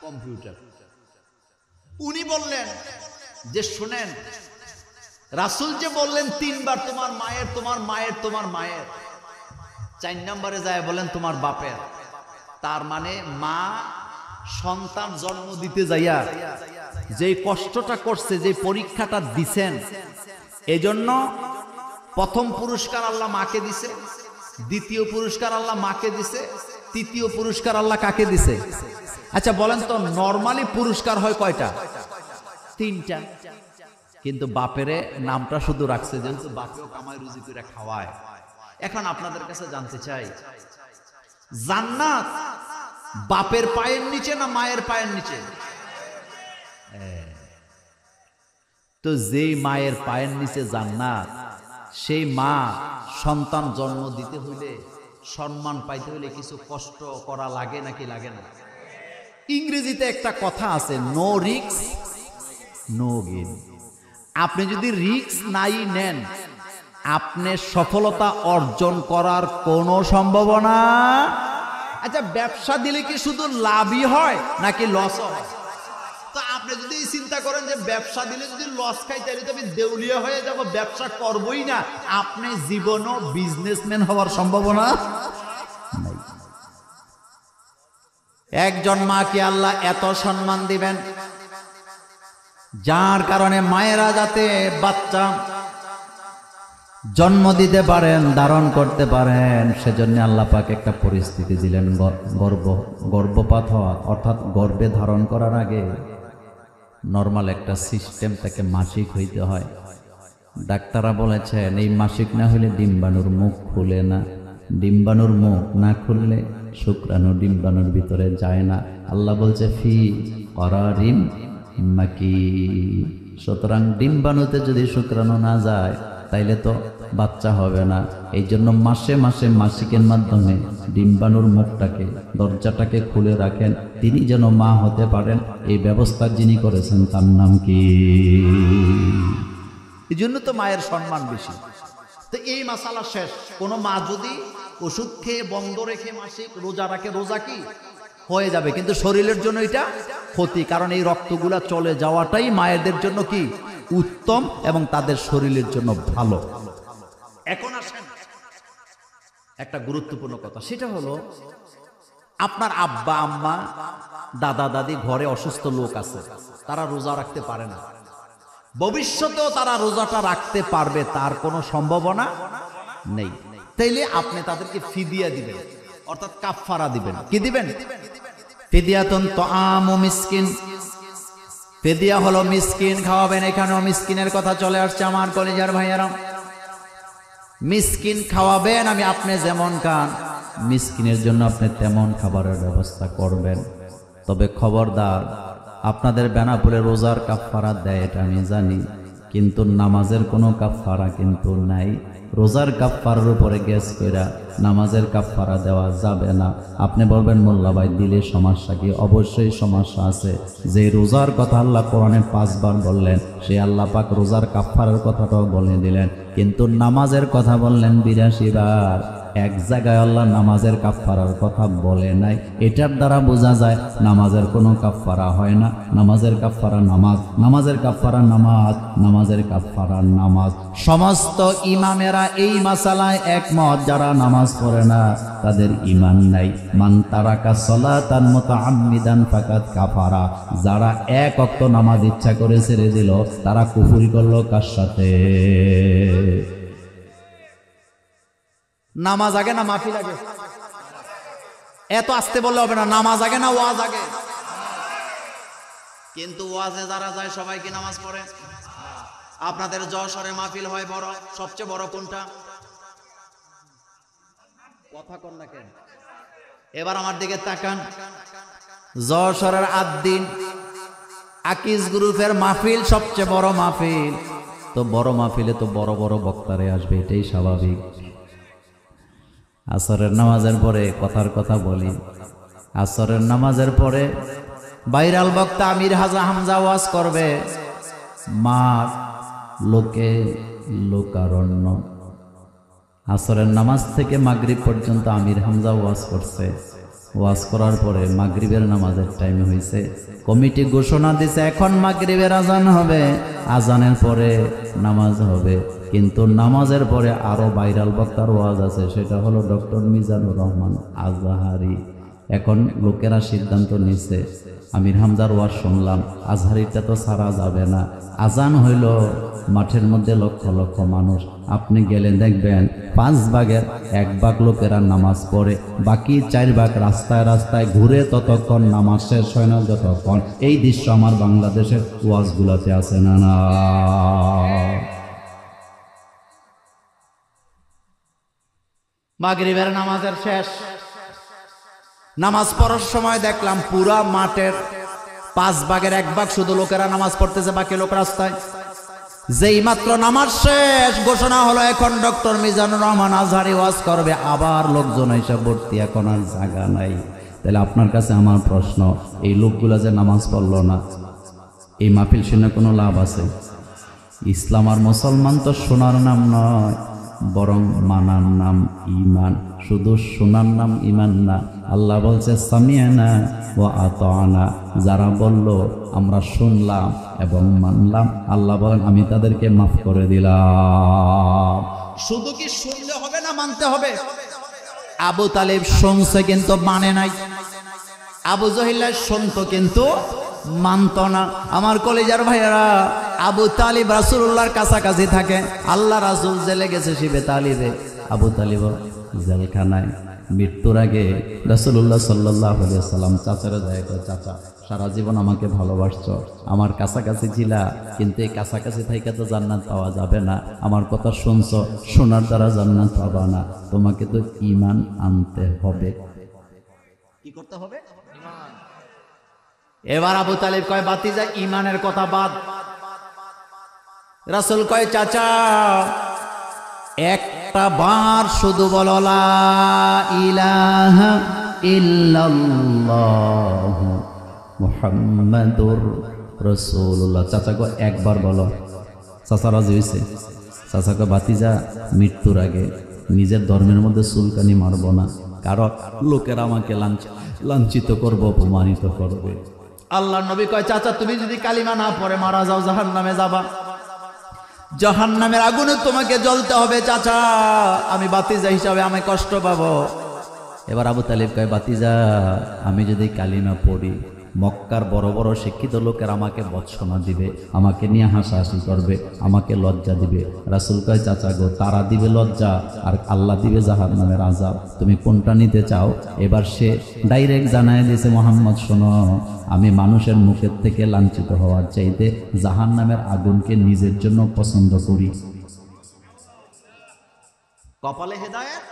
কম্পিউটার। উনি বললেন যে শুনেন, রাসূল যে বললেন তিনবার তোমার মায়ের, তোমার মায়ের, তোমার মায়ের, 4 নম্বরে যায় বলেন তোমার বাপের। তার মানে মা সন্তান জন্ম দিতে যাইয়া যে কষ্টটা করছে, যে পরীক্ষাটা দিছেন, এজন্য প্রথম পুরস্কার আল্লাহ মাকে দিছে, দ্বিতীয় পুরস্কার আল্লাহ মাকে দিছে, তৃতীয় পুরস্কার আল্লাহ কাকে দিছে? আচ্ছা বলেন তো, নরমালি পুরস্কার হয় কয়টা? 3টা। কিন্তু বাপেরে নামটা শুধু রাখছে, যেহেতু বাপেও কামাই রুজি করে খাওয়ায়। এখন আপনাদের কাছে জানতে চাই, জান্নাত বাপের পায়ের নিচে না মায়ের পায়ের নিচে? তো যেই মায়ের পায়ের নিচে জান্নাত, সেই মা সন্তান জন্ম দিতে হইলে, সম্মান পাইতে হইলে কিছু কষ্ট করা লাগে নাকি লাগে না? ইংরেজিতে একটা কথা আছে, নো রিস্ক নো গেইন। আপনি যদি রিস্ক নাই নেন, আপনি সফলতা অর্জন করার কোনো সম্ভাবনা। আচ্ছা, ব্যবসা দিলে কি শুধু লাভই হয় নাকি লস হয়? তো আপনি যদি চিন্তা করেন যে ব্যবসা দিলে যদি লস খাই, তাহলে তো আমি দেউলিয়া হয়ে যাব, ব্যবসা করবই না, আপনি জীবনও বিজনেসম্যান হওয়ার সম্ভাবনা নাই। একজন মাকে আল্লাহ এত সম্মান দিবেন, যার কারণে মায়েরা যাতে বাচ্চা জন্ম দিতে পারেন, ধারণ করতে পারেন, সেজন্য আল্লাহ পাক একটা পরিস্থিতি দিলেন। গর্ভপাত হওয়া, অর্থাৎ গর্ভে ধারণ করার আগে নর্মাল একটা সিস্টেম, তাকে মাসিক হইতে হয়। ডাক্তাররা বলেছেন এই মাসিক না হলে ডিম্বাণুর মুখ খুলে না, ডিম্বাণুর মুখ না খুললে শুক্রাণু ডিম্বাণুর ভিতরে যায় না। আল্লাহ বলছে ফি করারিম মাকিন। সুতরাং ডিম্বাণুতে যদি শুক্রাণু না যায় তাইলে তো বাচ্চা হবে না। এই জন্য মাসে মাসে মাসিকের মাধ্যমে ডিম্বাণুর মুখটাকে, দরজাটাকে খুলে রাখেন, তিনি যেন মা হতে পারেন। এই ব্যবস্থা যিনি করেছেন তার নাম কি? এই জন্য তো মায়ের সম্মান বেশি। তো এই মাসালা শেষ। কোন মা যদি ওষুধ খেয়ে বন্ধ রেখে মাসিক রোজা রাখে, রোজা কি হয়ে যাবে, কিন্তু শরীরের জন্য এটা ক্ষতি, কারণ এই রক্তগুলা চলে যাওয়াটাই মায়েদের জন্য কি উত্তম এবং তাদের শরীরের জন্য ভালো। এখন আসেন একটা গুরুত্বপূর্ণ কথা, সেটা হলো আপনার আব্বা আম্মা দাদা দাদি ঘরে অসুস্থ লোক আছে, তারা রোজা রাখতে পারে না, ভবিষ্যতেও তারা রোজাটা রাখতে পারবে তার কোনো সম্ভাবনা নেই। তাইলে আপনি তাদেরকে ফিদিয়া দিবেন, অর্থাৎ কাফারা দিবেন। কি দিবেন? ফিদিয়াতুন তাআমু মিসকিন। ফিদিয়া হলো মিসকিন খাওয়াবেন। এখানেও মিসকিনের কথা চলে আসছে আমার কলিজার ভাইয়েরা। মিসকিন খাওয়াবেন, আমি আপনি যেমন খান মিসকিনের জন্য আপনি তেমন খাবারের ব্যবস্থা করবেন। তবে খবরদার, আপনাদের বেনাপোলে রোজার কাফারা দেয় এটা আমি জানি, কিন্তু নামাজের কোনো কাফফারা কিন্তু নাই। রোজার কাফফারার উপরে গ্যাস কইরা নামাজের কাফফারা দেওয়া যাবে না। আপনি বলবেন মোল্লা ভাই দিলে সমস্যা কি? অবশ্যই সমস্যা আছে। যে রোজার কথা আল্লাহ কোরআনে 5 বার বললেন, সে আল্লাহ পাক রোজার কাফফারার কথাটাও বলে দিলেন, কিন্তু নামাজের কথা বললেন 82 বার। এক জায়গায় আল্লাহ নামাজের কাফফারার কথা বলে নাই। এটার দ্বারা বোঝা যায় নামাজের কোনো কাফফারা হয় না। নামাজের কাফফারা নামাজ, নামাজের কাফফারা নামাজ, নামাজের কাফফারা নামাজ। সমস্ত ইমামেরা এই মাসালায় একমত, যারা নামাজ পড়ে না তাদের ঈমান নাই। মান তারাকা সালাতান মুতাআম্মিদান ফাকাদ কাফারা। যারা এক ওয়াক্ত নামাজ ইচ্ছা করে ছেড়ে দিল তারা কুফরি করলো কার সাথে? নামাজ আগে না মাহফিল আগে? এত আসতে বললে হবে না। নামাজ আগে না ওয়াজ আগে? কিন্তু ওয়াজে যারা যায় সবাই কি নামাজ পড়ে? আপনাদের যশোরে মাহফিল হয় বড়, সবচেয়ে বড় কোনটা? কথা কোন না কেন? এবার আমার দিকে তাকান। যশোরের আদ্দিন আকিজ গ্রুপের মাহফিল সবচেয়ে বড় মাহফিল। তো বড় মাহফিলে তো বড় বড় বক্তারে আসবে, এটাই স্বাভাবিক। আসরের নামাজের পরে কথার কথা বলি, আসরের নামাজের পরে ভাইরাল বক্তা আমির হামজা ওয়াজ করবে। মাঠ লোকে লোকারণ্য। আসরের নামাজ থেকে মাগরিব পর্যন্ত আমির হামজা ওয়াজ করছে। ওয়াজ করার পরে মাগরিবের নামাজের টাইম হয়েছে। কমিটি ঘোষণা দিছে এখন মাগরিবের আজান হবে, আজানের পরে নামাজ হবে। কিন্তু নামাজের পরে আরো ভাইরাল বক্তার ওয়াজ আছে, সেটা হলো ডক্টর মিজানুর রহমান আজহারি। এখন লোকেরা সিদ্ধান্ত নিচ্ছে আমির হামজার ওয়াজ শুনলাম, আজহারিটা তো ছাড়া যাবে না। আজান হইল, মাঠের মধ্যে লক্ষ লক্ষ মানুষ। আপনি গেলে দেখবেন 5 ভাগের 1 ভাগ লোকেরা নামাজ পড়ে, বাকি 4 ভাগ রাস্তায় রাস্তায় ঘুরে ততক্ষণ নামাজ শেষ হয় না যতক্ষণ। এই দৃশ্য আমার বাংলাদেশের ওয়াজগুলোতে আছে না? না, মাগরিবের নামাজের শেষ, নামাজ পড়ার সময় দেখলাম পুরা মাঠের 5 ভাগের 1 ভাগ শুধু লোকেরা নামাজ পড়তেছে, বাকি লোক রাস্তায়। যেই মাত্র নামাজ শেষ ঘোষণা হলো এখন ডক্টর মিজানুর রহমান আজহারি ওয়াজ করবে, আবার লোকজন এসে ভর্তি, এখন আর জায়গা নাই। তাহলে আপনার কাছে আমার প্রশ্ন, এই লোকগুলা যে নামাজ পড়লো না, এই মাহফিল শুনে কোনো লাভ আছে? ইসলাম আর মুসলমান তো শোনার নাম নয়, বরং মানার নাম ঈমান। শুধু শোনার নাম ঈমান না। আল্লাহ বলছে সামিয়ানা ওয়া আতানা। যারা বলল আমরা শুনলাম এবং মানলাম, আল্লাহ বলেন আমি তাদেরকে মাফ করে দিলাম। শুধু কি শুনলে হবে না, মানতে হবে? আবু তালিব শুনছে কিন্তু মানে নাই। আবু জহিল্লা শুনতো কিন্তু মানত না। আমার কলেজার ভাইয়েরা, আবু তালিব রাসূলুল্লাহর কাছাকাছি থাকে। আল্লাহ রাসূল জেলে গেছে শিবে তালিবে, আবু তালিব জেলখানায়। মৃত্যুর আগে রাসূলুল্লাহ সাল্লাল্লাহু আলাইহি ওয়াসাল্লাম চাচারা যায়, চাচা সারা জীবন আমাকে ভালোবাসছো, আমার কাছাকাছি ছিলা, কিন্তু এই কাছাকাছি থেকে তো জান্নাত পাওয়া যাবে না। আমার কথা শুনছো, শোনার দ্বারা জান্নাত পাবা না, তোমাকে তো ঈমান আনতে হবে। কি করতে হবে? এবার আবু তালিব কয় বাতিজা ঈমানের কথা বাদ। রাসূল কয় চাচা একটা বার শুধু বলো লা ইলাহা ইল্লাল্লাহ মুহাম্মাদুর রাসূলুল্লাহ। চাচা কয় একবার বলো। চাচা রাজি হইছে। চাচা কয় বাতিজা মৃত্যুর আগে নিজের ধর্মের মধ্যে চুলকানি মারবো না, কারণ লোকেরা আমাকে লাঞ্ছিত করবে, অপমানিত করবে। আল্লাহ নবী কয় চাচা তুমি যদি কালিমা না পড়ে মারা যাও জাহান্নামে যাবা, জাহান্নামের আগুনে তোমাকে জ্বলতে হবে। চাচা আমি বাতিজা হিসাবে আমি কষ্ট পাবো। এবার আবু তালিব কয় বাতিজা আমি যদি কালিমা পড়ি, মক্কার বড় বড় শিক্ষিত লোকের আমাকে বৎসনা দিবে, আমাকে নিয়ে হাসাহাসি করবে, আমাকে লজ্জা দিবে। রাসূল কয় চাচা গো, তারা দিবে লজ্জা আর আল্লাহ দিবে জাহান্নামের আযাব, তুমি কোনটা নিতে চাও? এবার সে ডাইরেক্ট জানায় দিয়েছে মুহাম্মদ শোনো, আমি মানুষের মুখের থেকে লাঞ্ছিত হওয়ার চাইতে জাহান্নামের আগুনকে নিজের জন্য পছন্দ করি। কপালে হেদায়েত।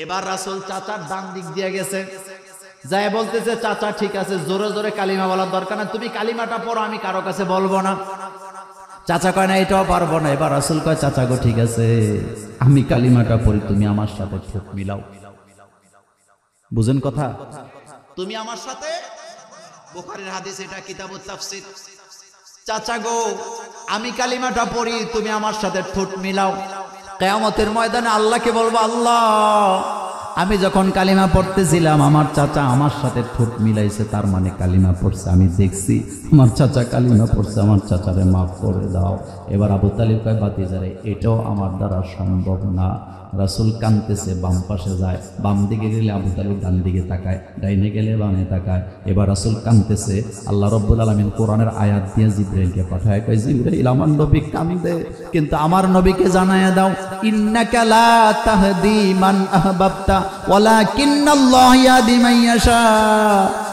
এবার রাসূল চাচার ডান দিক দিয়ে গেছে, যায় বলতেছে চাচা ঠিক আছে, জোরে জোরে কালিমা বলার দরকার না, তুমি কালিমাটা পড়ো, আমি কারো কাছে বলবো না। চাচা কয় না এটাও পারবো না। এবার রাসূল কয় চাচা গো ঠিক আছে, আমি কালিমাটা পড়ি, তুমি আমার সাথে ঠোঁট মিলাও। বুঝেন কথা? তুমি আমার সাথে, বুখারীর হাদিস, এটা কিতাবুত তাফসীর। চাচা গো আমি কালিমাটা পড়ি, তুমি আমার সাথে ঠোঁট মিলাও। কিয়ামতের ময়দানে আল্লাহকে বলবো, আল্লাহ আমি যখন কালিমা পড়তেছিলাম আমার চাচা আমার সাথে ঠোঁট মিলাইছে, তার মানে কালিমা পড়ছে, আমি দেখছি আমার চাচা কালিমা পড়ছে, আমার চাচারে মাফ করে দাও। এবার আবু তালিব কয় ভাতিজারে এটাও আমার দ্বারা সম্ভব না। রাসূল কাঁদতেছে, বাম পাশে যায়, বাম দিকে গেলে আবু তালিব ডান দিকে তাকায়, ডাইনে গেলে বামে তাকায়। এবার রাসূল কাঁদতেছে, আল্লাহ রাব্বুল আলামিন কোরআনের আয়াত দিয়ে জিবরাইলকে পাঠায়, কয় জিবরাইল আমার নবী কাঁদে, কিন্তু আমার নবীকে জানায়া দাও, ইন্নাকা লা তাহদি মান আহবাবতা ওয়ালাকিন্নাল্লাহ ইয়াহদি মান ইয়াশা।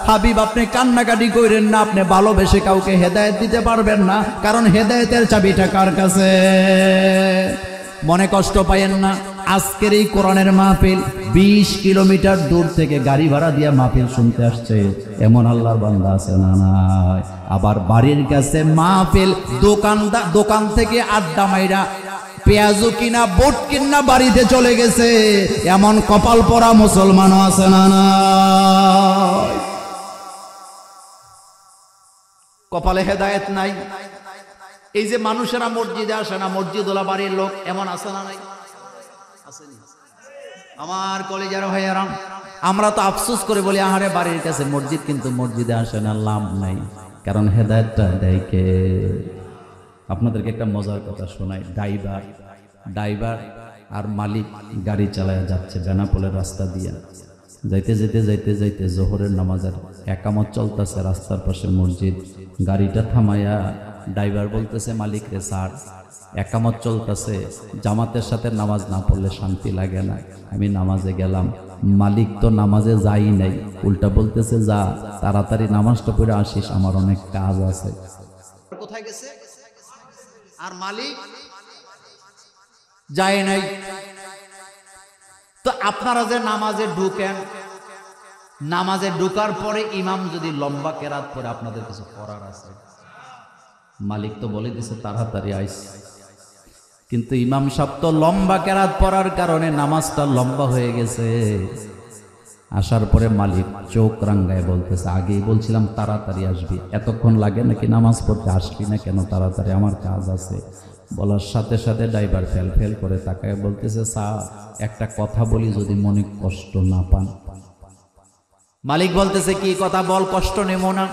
হাবিব আপনি কান্নাকাটি করেন না, আপনি ভালোবেসে কাউকে হেদায়েত দিতে পারবেন না, কারণ হেদায়েতের চাবিটা কার কাছে। মনে কষ্ট পায়েন না। আজকের এই কোরআনের মাহফিল 20 কিলোমিটার দূর থেকে গাড়ি ভাড়া দিয়ে মাহফিল শুনতে আসছে এমন আল্লাহর বান্দা আছে না নাই? আবার বাড়ির কাছে মাহফিল, দোকান থেকে আড্ডা মাইরা পেঁয়াজু কিনা বুট কিনা বাড়িতে চলে গেছে এমন কপাল পরা মুসলমানও আছে না নাই? কপালে হেদায়েত নাই। এই যে মানুষেরা মসজিদে আসে না, মসজিদওয়ালা বাড়ির লোক এমন আছে না নাই? আমার কলেজার ভাইয়ারা, আমরা তো আফসোস করে বলি আহারে বাড়ির কাছে মসজিদ, কিন্তু মসজিদে আসে না, লাভ নাই, কারণ হেদায়েতটা দেয় কে? আপনাদেরকে একটা মজার কথা শোনাই। ড্রাইভার আর মালিক গাড়ি চালায় যাচ্ছে বেনাপোলের রাস্তা দিয়া, যাইতে জোহরের নামাজের একামত চলতেছে, রাস্তার পাশে মসজিদ। গাড়িটা থামাইয়া ড্রাইভার বলতেছে মালিক রে, স্যার একামত চলতেছে, জামাতের সাথে নামাজ না পড়লে শান্তি লাগে না, আমি নামাজে গেলাম। মালিক তো নামাজে যাই নাই, উল্টা বলতেছে যা তাড়াতাড়ি নামাজটা পড়ে আসিস, আমার অনেক কাজ আছে। কোথায় গেছে? আর মালিক যায় নাই। তো আপনারা যে নামাজে ঢুকেন, নামাজে ঢুকার পরে ইমাম যদি লম্বা কেরাত পড়ে, আপনাদের কিছু করার আছে? মালিক তো বলে দিছে তাড়াতাড়ি আইস, কিন্তু ইমাম সাহেব তো লম্বা কেরাত পড়ার কারণে নামাজটা লম্বা হয়ে গেছে। আসার পরে মালিক চোখ রাঙ্গায় বলতেছে, আগেই বলছিলাম তাড়াতাড়ি আসবি, এতক্ষণ লাগে নাকি নামাজ পড়তে, আসবি না কেন তাড়াতাড়ি, আমার কাজ আছে। বলার সাথে সাথে ড্রাইভার ফেল করে তাকায় বলতেছে, স্যার একটা কথা বলি, যদি মনে কষ্ট না পান। মালিক বলতেছে কি কথা বল, কষ্ট নেব না।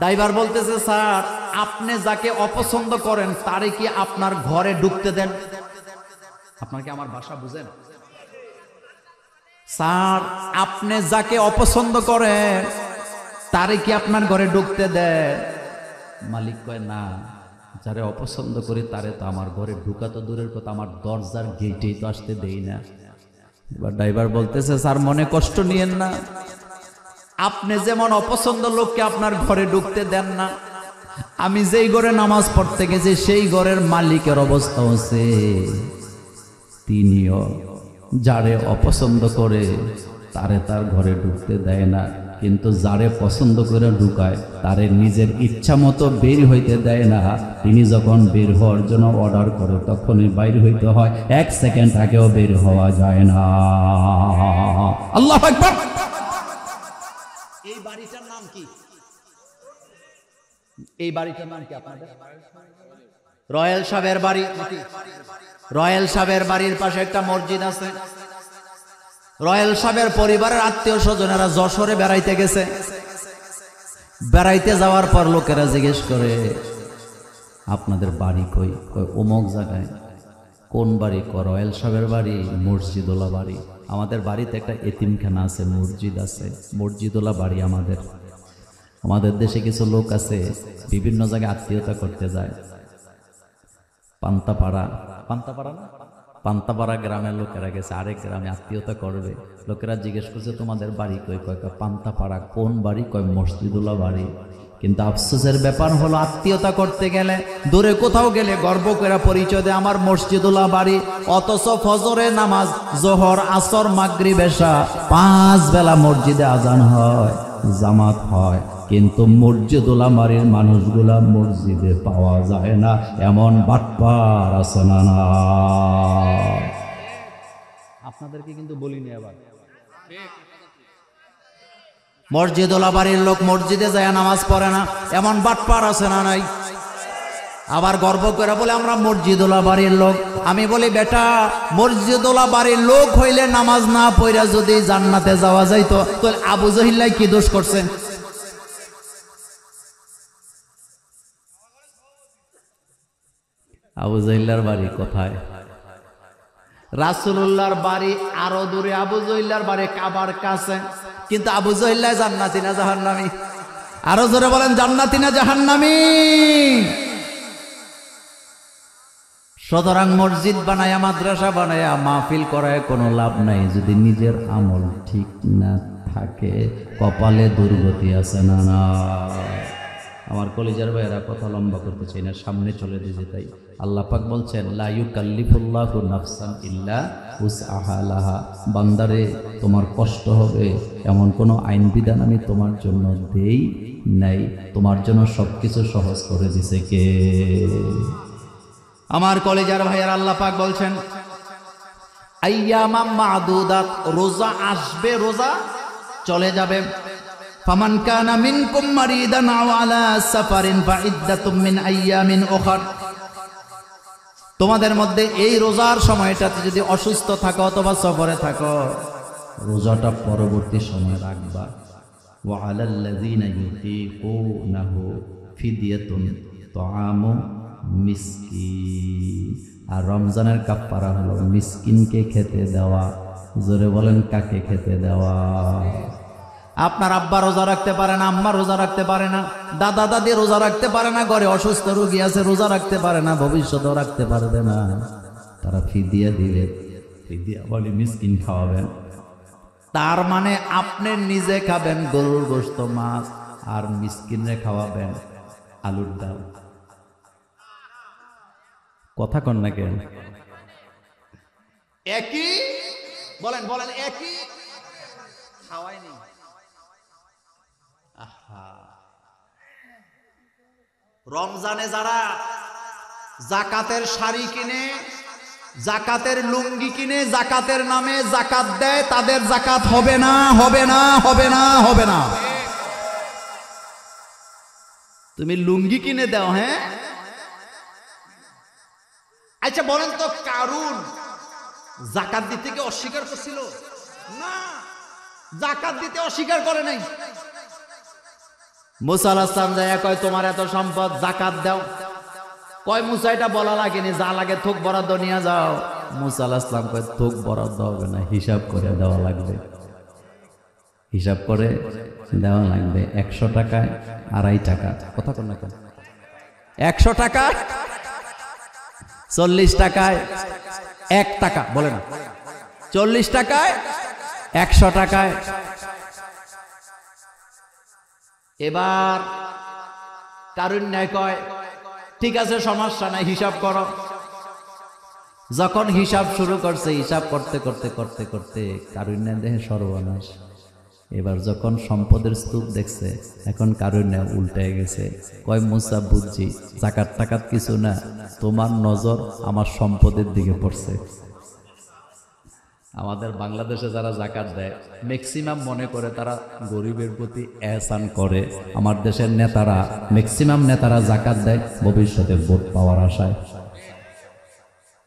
ড্রাইভার বলতেছে, স্যার আপনি যাকে অপছন্দ করেন তারে কি আপনার ঘরে ঢুকতে দেন? আপনার কি আমার ভাষা বুঝেন? স্যার আপনি যাকে অপছন্দ করেন তারে কি আপনার ঘরে ঢুকতে দেন? মালিক কয় না, যারে অপছন্দ করি তারে তো আমার ঘরে ঢুকা তো দূরের কথা, আমার দরজার গেটেই তো আসতে দেই না। এবার ড্রাইভার বলতেছে, স্যার মনে কষ্ট নিয়েন না, আপনি যেমন অপছন্দ লোককে আপনার ঘরে ঢুকতে দেন না, আমি যেই ঘরে নামাজ পড়তে গেছি সেই ঘরের মালিকের অবস্থা হচ্ছে তিনিও যারে অপছন্দ করে তারে তার ঘরে ঢুকতে দেয় না, কিন্তু যারে পছন্দ করে ঢুকায় তারে নিজের ইচ্ছা মতো বের হইতে দেয় না। তিনি যখন বের হওয়ার জন্য অর্ডার করে তখনই বাইর হইতে হয়, 1 সেকেন্ড আগেও বের হওয়া যায় না। আল্লাহু আকবার। এই বাড়িটার নাম কি? এই বাড়িটার নাম কি আপনাদের? রয়্যাল সাহেবের বাড়ি। রয়্যাল সাহেবের বাড়ির পাশে একটা মসজিদ আছে। রয়্যাল সাহেবের পরিবারের আত্মীয় স্বজনেরা যশোরে বেড়াইতে গেছে। বেড়াইতে যাওয়ার পর লোকেরা জিজ্ঞেস করে, আপনাদের বাড়ি কই? অমুক জায়গায়। কোন বাড়ি? রয়্যাল সাহেবের বাড়ি, মসজিদওয়ালা বাড়ি। আমাদের বাড়িতে একটা এতিমখানা আছে, মসজিদ আছে, মসজিদওয়ালা বাড়ি আমাদের। আমাদের দেশে কিছু লোক আছে বিভিন্ন জায়গায় আত্মীয়তা করতে যায়। পান্তাপাড়া গ্রামের লোকেরা গেছে আরেক গ্রামে আত্মীয়তা করবে। লোকেরা জিজ্ঞেস করছে তোমাদের বাড়ি কই? কয় পান্তাপাড়া। কোন বাড়ি? কয় মসজিদুল্লাহ বাড়ি। কিন্তু আফসোসের ব্যাপার হলো আত্মীয়তা করতে গেলে, দূরে কোথাও গেলে গর্ব করে পরিচয় দেয় আমার মসজিদুল্লাহ বাড়ি, অথচ ফজরের নামাজ, জোহর, আসর, মাগরিব, এশা 5 বেলা মসজিদে আজান হয়। জামাত হয়, কিন্তু মসজিদুল আমারের মানুষগুলা মসজিদে পাওয়া যায় না, এমন বাটপার আছে না? না, আপনাদেরকে কিন্তু বলিনি। আবার মসজিদুল আমারের লোক মসজিদে যায় নামাজ পড়ে না, এমন বাটপার আছে না নাই? আবার গর্ব করে বলে আমরা মসজিদুল্লাহ বাড়ির লোক। আমি বলি বেটা, মসজিদুল্লাহ বাড়ির লোক হইলে নামাজ না পড়া যদি জান্নাতে যাওয়া যাইতো, তো আবু জহিল্লাই কি দোষ করছে? আবু জহিল্লার বাড়ি কোথায়? রাসূলুল্লাহর বাড়ি আরো দূরে, আবু জহিল্লার বাড়ি কাবার কাছে। কিন্তু আবু জহিল্লা জান্নাতি না জাহান্নামী? আরো জোরে বলেন, জান্নাতি না জাহান্নামী? সুতরাং মসজিদ বানায়া, মাদ্রাসা বানায়া, মাহফিল করায় কোনো লাভ নাই যদি নিজের আমল ঠিক না থাকে। কপালে দুর্গতি আছে না? না। আমার কলিজার ভাইয়েরা, কথা লম্বা করতে চাই না, সামনে চলে দিতে। তাই আল্লাহ পাক বলছেন, লা ইউকাল্লিফুল্লাহু নাফসান ইল্লা উসআহা লাহা। বান্দারে, তোমার কষ্ট হবে এমন কোনো আইন বিধান আমি তোমার জন্য দেই নাই। তোমার জন্য সবকিছু সহজ করে দিছে কে? আমার কলেজার ভাইয়ার, আল্লাহ পাক বলছেন আইয়ামাম মাদুদাত, রোজা আসবে, রোজা চলে যাবে। ফামান কানা মিনকুম মারিদান আও আলা সাফারিন ফাইদ্দাতুম মিন আইয়ামিন উখর। তোমাদের মধ্যে এই রোজার সময়টাতে যদি অসুস্থ থাকো অথবা সফরে থাকো, রোজাটা পরবর্তী সময় রাখবা। ওয়া আলাল্লাযিনা ইউতিকুনাহু ফিদিয়াতুন তুআমু মিসকিন। আর রমজানের কাফারা হলো মিসকিনকে খেতে দেওয়া। জোরে বলেন, কাকে খেতে দেওয়া? আপনার আব্বা রোজা রাখতে পারে না, আম্মা রোজা রাখতে পারে না, দাদা দাদি রোজা রাখতে পারে না, ঘরে অসুস্থ রোগী আছে রোজা রাখতে পারে না, ভবিষ্যতেও রাখতে পারবে না। তারা ফিদিয়া দিবে। ফিদিয়া বলে মিসকিন খাওয়াবেন। তার মানে আপনি নিজে খাবেন গরুর গোশত, মাছ, আর মিসকিনরে খাওয়াবেন আলুর ডাল। কথা কন না কেন? একই বলেন, বলেন একই খাওয়াইনি। রমজানে যারা জাকাতের শাড়ি কিনে, জাকাতের লুঙ্গি কিনে, জাকাতের নামে জাকাত দেয়, তাদের জাকাত হবে না, হবে না, হবে না, হবে না। তুমি লুঙ্গি কিনে দাও, হ্যাঁ? আচ্ছা বলেন তো, কারুন জাকাত দিতে কি অস্বীকার করছিল? না, জাকাত দিতে অস্বীকার করে নাই। মুসা আলাইহিস সালাম যায় কয়, তোমার এত সম্পদ, জাকাত দাও। কয় মুসা, এটা বলা লাগেনি, যা লাগে থোক বরাদ্দ নিয়ে যাও। মুসা আলাইহিস সালাম কয়, থোক বরাদ্দ হবে না, হিসাব করে দেওয়া লাগবে। হিসাব করে দেওয়া লাগবে। 100 টাকায় 2.5 টাকা। কথা কন না কেন? 100 টাকায় 40 টাকায় 1 টাকা, বলে না? 40 টাকায় 100 টাকায়। এবার কারুণ্যায় কয়, ঠিক আছে সমস্যা নাই, হিসাব করো। যখন হিসাব শুরু করছে, হিসাব করতে করতে করতে করতে কারুণ্যায় দেহে সর্বনাশ। এবার যখন সম্পদের স্তূপ দেখছে, এখন কারুণ্যায় উল্টায় গেছে। কয়, মুসা বুঝছি, জাকাত টাকাত কিছু না, তোমার নজর আমার সম্পদের দিকে পড়ছে। আমাদের বাংলাদেশে যারা জাকাত দেয়, ম্যাক্সিমাম মনে করে তারা গরিবের প্রতি এহসান করে। আমার দেশের নেতারা, ম্যাক্সিমাম নেতারা জাকাত দেয় ভবিষ্যতে ভোট পাওয়ার আশায়।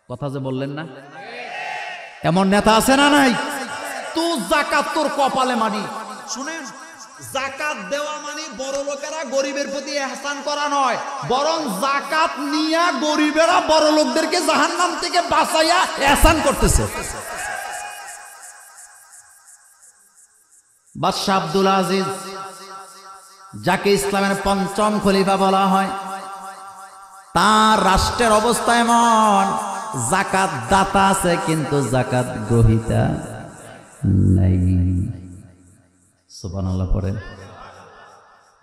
কথা যে বললেন না, এমন নেতা আছে না নাই? তো জাকাত তোর কপালে মানি। শুনেন, জাকাত দেওয়া মানে বড় লোকেরা গরিবের প্রতি এহসান করা নয়, বরং জাকাত নিয়ে গরিবেরা বড় লোকদেরকে জাহান্নাম থেকে বাঁচাইয়া এহসান করতেছে। বাদশাহ আব্দুল আজিজ, যাকে ইসলামের ৫ম খলিফা বলা হয়, তার রাষ্ট্রের অবস্থা এমন, জাকাত দাতা আছে কিন্তু জাকাত গ্রহীতা নাই। সুবহানাল্লাহ পড়েন।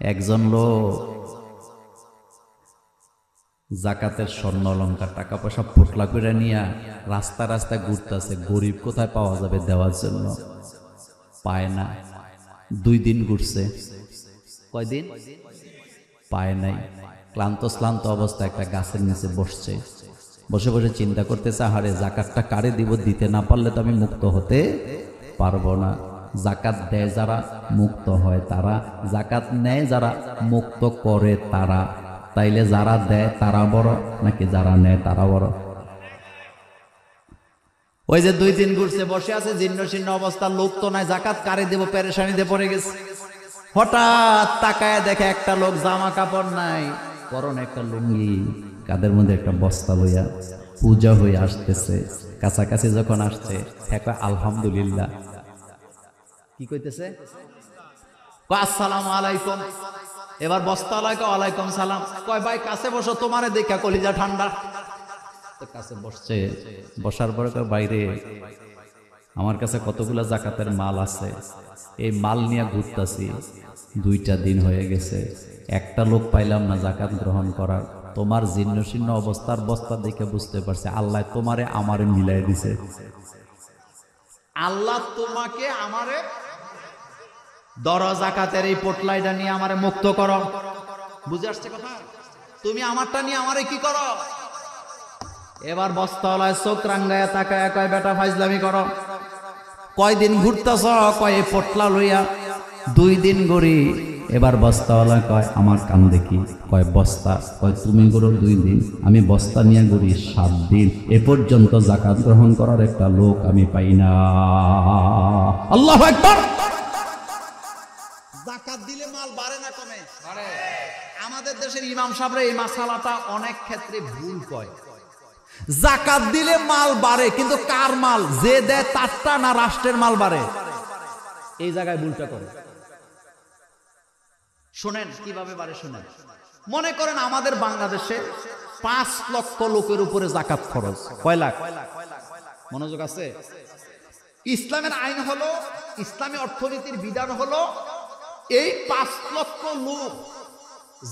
একজন লোক জাকাতের স্বর্ণ অলংকার টাকা পয়সা পোটলা করে নিয়ে রাস্তা রাস্তায় ঘুরতেছে, গরিব কোথায় পাওয়া যাবে দেওয়ার জন্য, পায় না। 2 দিন ঘুরছে, কয়দিন পায় নাই। ক্লান্ত শ্লান্ত অবস্থায় একটা গাছের নিচে বসছে, বসে বসে চিন্তা করতেছে, আহারে জাকাতটা কারে দিব, দিতে না পারলে তো আমি মুক্ত হতে পারবো না। জাকাত দেয় যারা মুক্ত হয় তারা, জাকাত নেয় যারা মুক্ত করে তারা। তাইলে যারা দেয় তারা বড় নাকি যারা নেয় তারা বড়? ওই যে 2 দিন ঘুরছে, বসে আছে জীর্ণ শীর্ণ অবস্থা, লোক তো নাই, জাকাত কারে দেব, পেরেশানিতে পড়ে গেছে। হঠাৎ তাকায় দেখে একটা লোক, জামা কাপড় নাই, পরনে একটা লুঙ্গি, কাদের মধ্যে একটা বস্তা লইয়া পূজা হয়ে আসতেছে। কাছাকাছি যখন আসছে, হ্যাঁ আলহামদুলিল্লাহ, কি কইতেছে, আসসালামু আলাইকুম। এবার বস্তা ওয়ালাইকুম সালাম। কয় ভাই কাছে বসো, তোমারে দেখা কলিজা ঠান্ডা। কাছে বসছে, বসার পরে বাইরে আমার কাছে কতগুলা জাকাতের মাল আছে, এই মাল নিয়ে ঘুরতাছি, 2টা দিন হয়ে গেছে, একটা লোক পাইলাম না জাকাত গ্রহণ করার। তোমার জীর্ণ শীর্ণ অবস্থার বস্তা দেখে বুঝতে পারছে আল্লাহ তোমারে আমারে মিলাই দিছে। আল্লাহ তোমাকে আমারে ধরো, জাকাতের এই পোটলাইটা নিয়ে আমারে মুক্ত করো। বুঝে আসছে কথা? তুমি আমারটা নিয়ে আমারে কি করো? এবার বস্তাওয়ালায় চোখ রাঙ্গায় তাকায় কয়, বেটা ফাইজলামি করো, কয়দিন ঘুরতেছ? কয় এই পোটলা লইয়া 2 দিন ঘুরি। এবার বস্তাওয়ালা কয়, আমার কান দেখি। কয় বস্তা? কয় তুমি ঘুরো 2 দিন, আমি বস্তা নিয়ে ঘুরি 7 দিন, এ পর্যন্ত জাকাত গ্রহণ করার একটা লোক আমি পাই না। আল্লাহু আকবার। জাকাত দিলে মাল বাড়ে না কমে? বাড়ে। আমাদের দেশের ইমাম সাহেবরা এই মাসালাটা অনেক ক্ষেত্রে ভুল কয়। জাকাত দিলে মাল বাড়ে, কিন্তু কার মাল? যে দেয় তারটা না রাষ্ট্রের মাল বাড়ে? এই জায়গায় ভুলটা করে। শোনেন কিভাবে বাড়ে শোনেন। মনে করেন আমাদের বাংলাদেশে 5 লক্ষ লোকের উপরে জাকাত খরচ। কয় লাখ? মনোযোগ আছে? ইসলামের আইন হলো, ইসলামী অর্থনীতির বিধান হলো, এই 5 লক্ষ লোক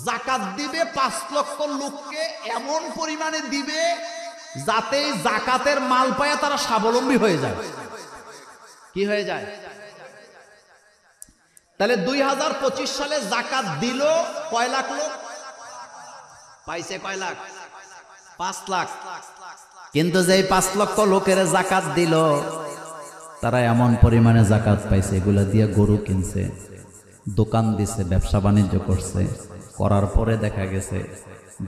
জাকাত দিবে। 5 লক্ষ লোককে এমন পরিমাণে দিবে যাতে জাকাতের মাল পায় তারা স্বাবলম্বী হয়ে যায়। কি হয়ে যায়? তাহলে 2025 সালে জাকাত দিল কয় লাখ লোক? পাইছে কয় লাখ? 5 লাখ। কিন্তু যেই 5 লক্ষ লোকের জাকাত দিল, তারা এমন পরিমাণে জাকাত পাইছে, এগুলা দিয়ে গরু কিনছে, দোকান দিছে, ব্যবসা বাণিজ্য করছে। করার পরে দেখা গেছে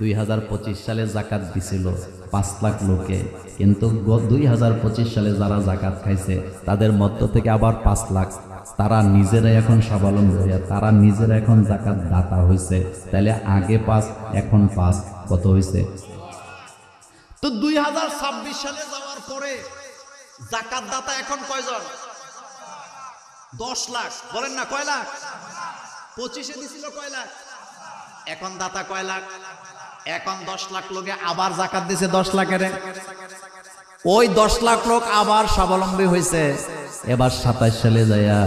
2025 সালে জাকাত দিছিল 5 লাখ লোকে, কিন্তু 2025 সালে যারা জাকাত খাইছে তাদের মধ্য থেকে আবার 5 লাখ, তারা নিজেরা এখন স্বাবলম্বী হয়ে, তারা নিজেরা এখন জাকাত দাতা হয়েছে। তাহলে আগে 5, এখন 5, কত হয়েছে? তো 2026 সালে যাওয়ার পরে জাকাত দাতা এখন কয়জন? 10 লাখ। বলেন না কয় লাখ? 25-এ দিছিল কয় লাখ? এখন দাতা কয় লাখ? এখন 10 লাখ লোকে আবার জাকাত দিছে 10 লাখের। ওই 10 লাখ লোক আবার স্বাবলম্বী হয়েছে। এবার 27 সালে যাইয়া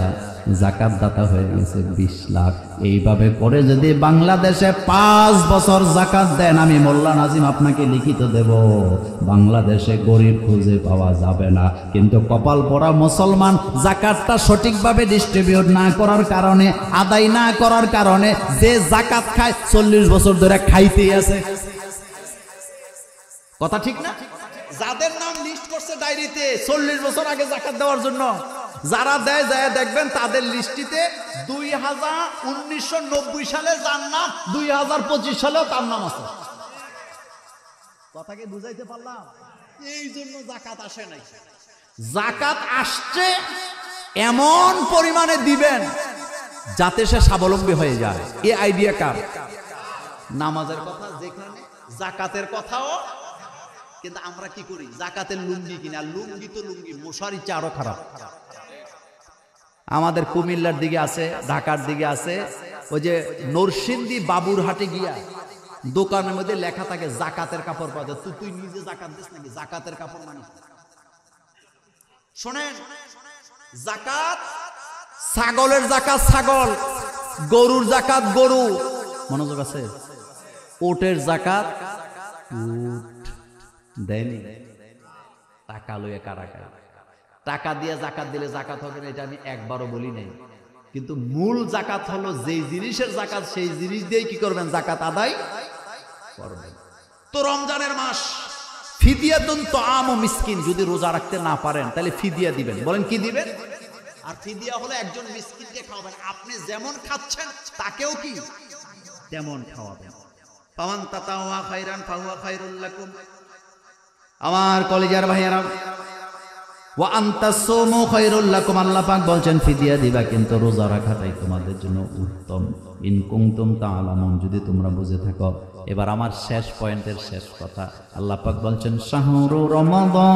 জাকাত দাতা হয়ে গেছে 20 লাখ। এইভাবে করে যদি বাংলাদেশে 5 বছর জাকাত দেন, আমি মোল্লা নাজিম আপনাকে লিখিত দেব, বাংলাদেশে গরিব খুঁজে পাওয়া যাবে না। কিন্তু কপাল পড়া মুসলমান জাকাতটা সঠিকভাবে ডিস্ট্রিবিউট না করার কারণে, আদায় না করার কারণে যে জাকাত খায় 40 বছর ধরে খাইতেই আছে। কথা ঠিক না? যাদের নাম লিস্ট করছে ডায়েরিতে 40 বছর আগে জাকাত দেওয়ার জন্য, যারা দেয় যায় দেখবেন তাদের লিস্টিতে 1990 সালে যার নাম, 2025 সালেও তার নাম আছে। কথাকে বুঝাইতে পারলাম? এই জন্য জাকাত আসে নাই। জাকাত আসছে এমন পরিমাণে দিবেন যাতে সে স্বাবলম্বী হয়ে যায়। এই আইডিয়া কার? নামাজের কথা যেখানে, জাকাতের কথাও। কিন্তু আমরা কি করি? জাকাতের লুঙ্গি কিনা, লুঙ্গি তো লুঙ্গি, মশারির চেয়ে আরো খারাপ। আমাদের কুমিল্লার দিকে আছে, ঢাকার দিকে আছে, ওই যে নরসিংদী বাবুরহাটে গিয়া দোকানের মধ্যে লেখা থাকে জাকাতের কাপড় পাওয়া যায়। তুই নিজে জাকাত দিস নাকি? জাকাতের কাপড় মানিস? শোনেন, জাকাত, ছাগলের জাকাত ছাগল, গরুর জাকাত গরু। মনোযোগ আছে? ওটের জাকাত উট দেয়নি। টাকা লইয়া কারা খায়? টাকা দিয়ে জাকাত দিলে জাকাত হবে না, এটা আমি একবারও বলি নাই। কিন্তু মূল জাকাত হলো যেই জিনিসের জাকাত সেই জিনিস দিয়ে কি করবেন? জাকাত আদায় করবেন। তো রমজানের মাস, ফিদিয়াতুন তাআমু মিসকিন, যদি রোজা রাখতে না পারেন তাহলে ফিদিয়া দিবেন। বলেন কি দিবেন? আর ফিদিয়া হলো একজন মিসকিনকে খাওয়াবেন। আপনি যেমন খাচ্ছেন তাকেও কি তেমন খাওয়াবেন। ফামান তাতাওয়া খায়রান ফাহুয়া খায়রুল লাকুম। আমার কলেজার ভাইয়েরা, ওয়া আনতাসুমু খায়রুল লাকুম, আল্লাহ পাক বলছেন ফিদিয়া দিবা, কিন্তু রোজা রাখাটাই তোমাদের জন্য উত্তম। ইন কুনতুম তাআলামুন, যদি তোমরা বুঝে থাকো। এবার আমার শেষ পয়েন্টের শেষ কথা, আল্লাহ পাক বলছেন শাহরু রমাদানাল্লাযী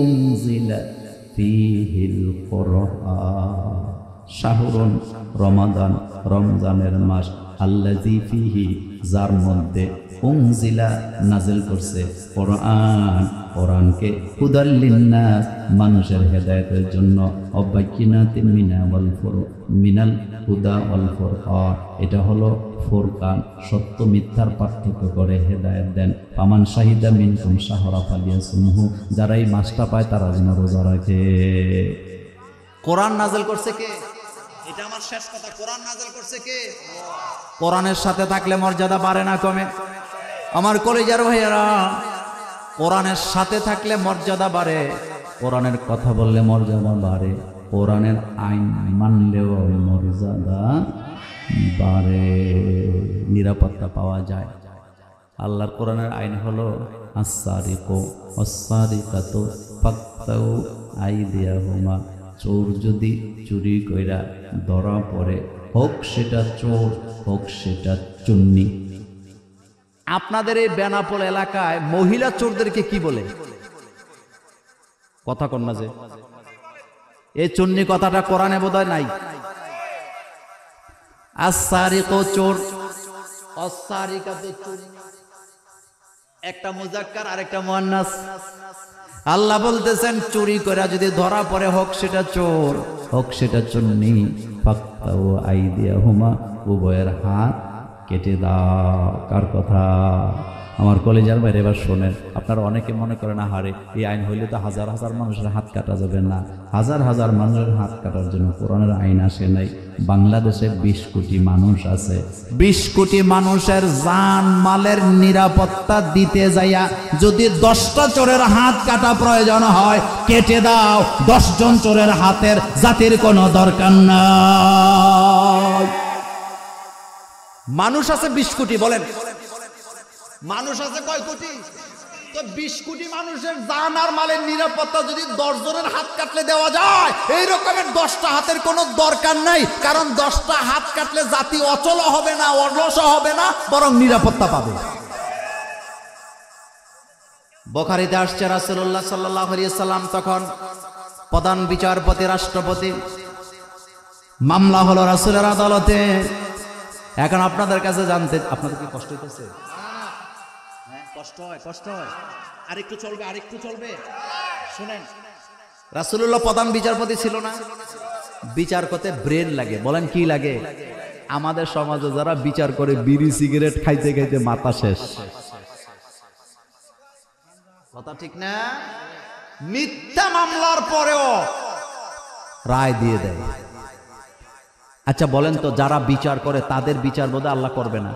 উনজিলা ফীহিল কুরআন। শাহরুন রমাদান, রমজানের মাস, আল্লাযী ফীহি, যার মধ্যে, উনজিলা নাজিল করছে কোরআন, কোরআনকে হুদাল লিন্নাস, মানুষের হেদায়েতের জন্য, অবাইকিনাতিন মিনাল হুদা ওয়াল ফুরকান, এটা হলো ফুরকান, সত্য মিথ্যার পার্থক্য করে হেদায়েত দেন। ফামান শাহিদা মিনকুম শাহরা ফালিয়াসুমহু, যারা এই মাসটা পায় তারা যেন রোজা রাখে। কোরআন নাজিল করছে কে? এটা আমার শেষ কথা। কোরআন নাজিল করছে কে? কোরআনের সাথে থাকলে মর্যাদা বাড়ে না কমে? আমার কলেজার ভাইয়েরা, কোরআনের সাথে থাকলে মর্যাদা বাড়ে, কোরআনের কথা বললে মর্যাদা বাড়ে, কোরআনের আইন মানলেও মর্যাদা বাড়ে, নিরাপত্তা পাওয়া যায়। আল্লাহর কোরআনের আইন হলো আস-সারিকু ওয়াস-সারিকাতু ফাকতাউ আইদিয়াহুমা, চোর যদি চুরি কইরা ধরা পড়ে, হোক সেটা চোর হোক সেটা চুন্নি। আপনাদের এই বেনাপোল এলাকায় মহিলা চোরদেরকে কি বলে? কথা কন না যে এই চুন্নি কথাটা কোরআনে বোধহয় নাই। আস-সারিকু চোর, আস-সারিকাতু চুন্নি, একটা মুজাক্কার আর একটা মুয়ান্নাস। আল্লাহ বলতেছেন চুরি করে যদি ধরা পড়ে, হোক সেটা চোর হোক সেটা চুন্নি, ফাকতাউ আইদিয়াহুমা, উভয়ের হাত কেটে দাও। কার কথা? আমার কলেজার বাইরে। এবার শোনেন, আপনারা অনেকে মনে করেন হারে এই আইন হইলে তো হাজার হাজার মানুষের হাত কাটা যাবে না। হাজার হাজার মানুষের হাত কাটার জন্য কোরআনের আইন আসে নাই। বাংলাদেশে 20 কোটি মানুষ আছে। 20 কোটি মানুষের জান মালের নিরাপত্তা দিতে যাইয়া যদি 10টা চোরের হাত কাটা প্রয়োজন হয়, কেটে দাও। 10 জন চোরের হাতের জাতির কোনো দরকার নাই। মানুষ আছে 20 কোটি, বলেন মানুষ আছে কয় কোটি? তো 20 কোটি মানুষের জান আর মালের নিরাপত্তা যদি 10 জনের হাত কাটলে দেওয়া যায়, এই রকমের 10টা হাতের কোনো দরকার নাই। কারণ 10টা হাত কাটলে জাতি অচল হবে না, অলস হবে না, বরং নিরাপত্তা পাবে। বুখারীতে আসছে রাসূলুল্লাহ সাল্লাল্লাহু আলাইহি সাল্লাম তখন প্রধান বিচারপতি, রাষ্ট্রপতি, মামলা হলো রাসূলের আদালতে। এখন আপনাদের কাছে জানতে, আপনাদের কি কষ্ট হইতেছে? কষ্ট হয়, কষ্ট হয়। আরেকটু চলবে, আরেকটু চলবে। শুনেন, রাসূলুল্লাহ প্রধান বিচারপতি ছিল না? বিচার করতে ব্রেন লাগে। বলেন কি লাগে? আমাদের সমাজে যারা বিচার করে বিড়ি সিগারেট খাইতে খাইতে মাথা শেষ। কথা ঠিক না? মিথ্যা মামলার পরেও রায় দিয়ে দেয়। আচ্ছা বলেন তো, যারা বিচার করে তাদের বিচার বোধহয় আল্লাহ করবে না?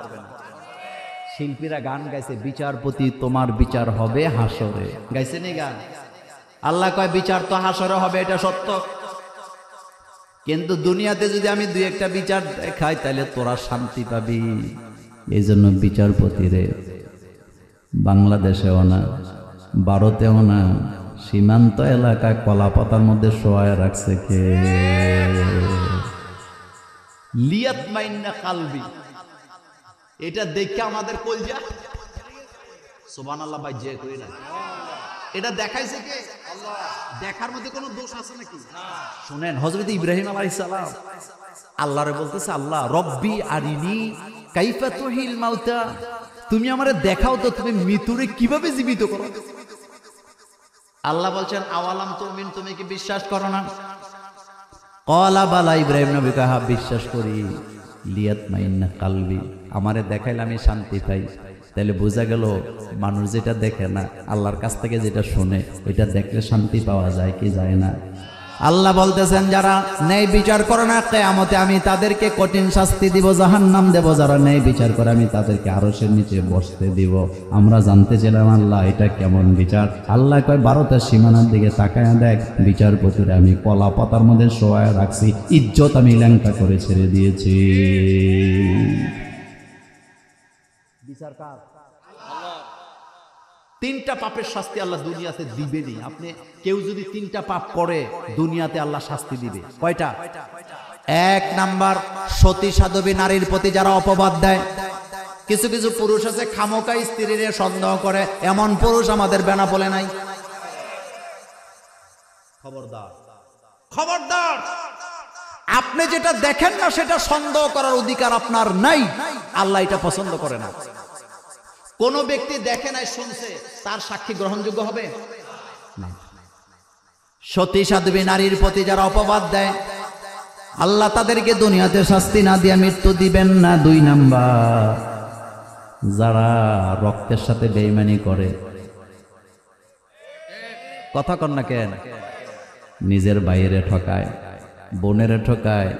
শিল্পীরা গান গাইছে, বিচারপতি তোমার বিচার হবে হাসরে, গাইছে নি গান? আল্লাহ কয় বিচার তো হাসরে হবে, এটা সত্য। কিন্তু দুনিয়াতে যদি আমি 2-1টা বিচার দেখাই তাহলে তোরা শান্তি পাবি। এই জন্য বিচারপতি রে বাংলাদেশেও না, ভারতেও না, সীমান্ত এলাকায় কলা পাতার মধ্যে শোয়ায় রাখছে কে? লিয়াত মাইন্না কালবি, এটা দেখে আমাদের কলজা সুবহানাল্লাহ ভাই যে কই না, এটা দেখাইছে কে? আল্লাহ। দেখার মধ্যে কোনো দোষ আছে নাকি? শুনেন, হযরত ইব্রাহিম আলাইহিস সালাম আল্লাহরে বলতেছে, আল্লাহ রব্বি আরিনি কাইফা তুহিল মাউতা, তুমি আমারে দেখাও তো তুমি মৃত্যুরে কিভাবে জীবিত করো। আল্লাহ বলছেন আওয়ালাম তুমিন, তুমি কি বিশ্বাস করো না? ক্বালা বালা, ইব্রাহিম নবী কয় হ্যাঁ বিশ্বাস করি। লিয়াতমাইন্না কালবি, আমারে দেখাইলে আমি শান্তি পাই। তাহলে বোঝা গেল মানুষ যেটা দেখে না, আল্লাহর কাছ থেকে যেটা শুনে, এটা দেখলে শান্তি পাওয়া যায় কি যায় না? আল্লাহ বলতেছেন যারা ন্যায় বিচার করে না কিয়ামতে আমি তাদেরকে কঠিন শাস্তি দিব, জাহান্নাম দেব। যারা ন্যায় বিচার করে আমি তাদেরকে আরশের নিচে বসতে দিব। আমরা জানতে চাইলাম আল্লাহ এটা কেমন বিচার? আল্লাহ কয় 12টা সীমানার দিকে তাকায় দেখ, বিচারপতিরা আমি কলা পাতার মধ্যে শোয়ায় রাখছি, ইজ্জত আমি ল্যাংটা করে ছেড়ে দিয়েছি। বিচার কার? তিনটা পাপের শাস্তি আল্লাহ দুনিয়াতে দিবেনি। আপনি কেউ যদি তিনটা পাপ করে দুনিয়াতে আল্লাহ শাস্তি দিবে। কয়টা? 1 নাম্বার, সতী সাধবী নারীর প্রতি যারা অপবাদ দেয়। কিছু কিছু পুরুষ আছে খামোকা স্ত্রীর সন্দেহ করে, এমন পুরুষ আমাদের বেনাপোলে নাই। খবরদার, খবরদার, আপনি যেটা দেখেন না সেটা সন্দেহ করার অধিকার আপনার নাই। আল্লাহ এটা পছন্দ করে না। কোন ব্যক্তি দেখে নাই শুনছে, তার সাক্ষী গ্রহণযোগ্য হবে না। সতী সাধবী নারীর প্রতি যারা অপবাদ দেয় আল্লাহ তাদেরকে দুনিয়াতে শাস্তি না দিয়ে মৃত্যু দিবেন না। 2 নাম্বার, যারা রক্তের সাথে বেঈমানি করে। কথা কন না কেন? নিজের বাইরে ঠকায়, বোনেরে ঠকায়,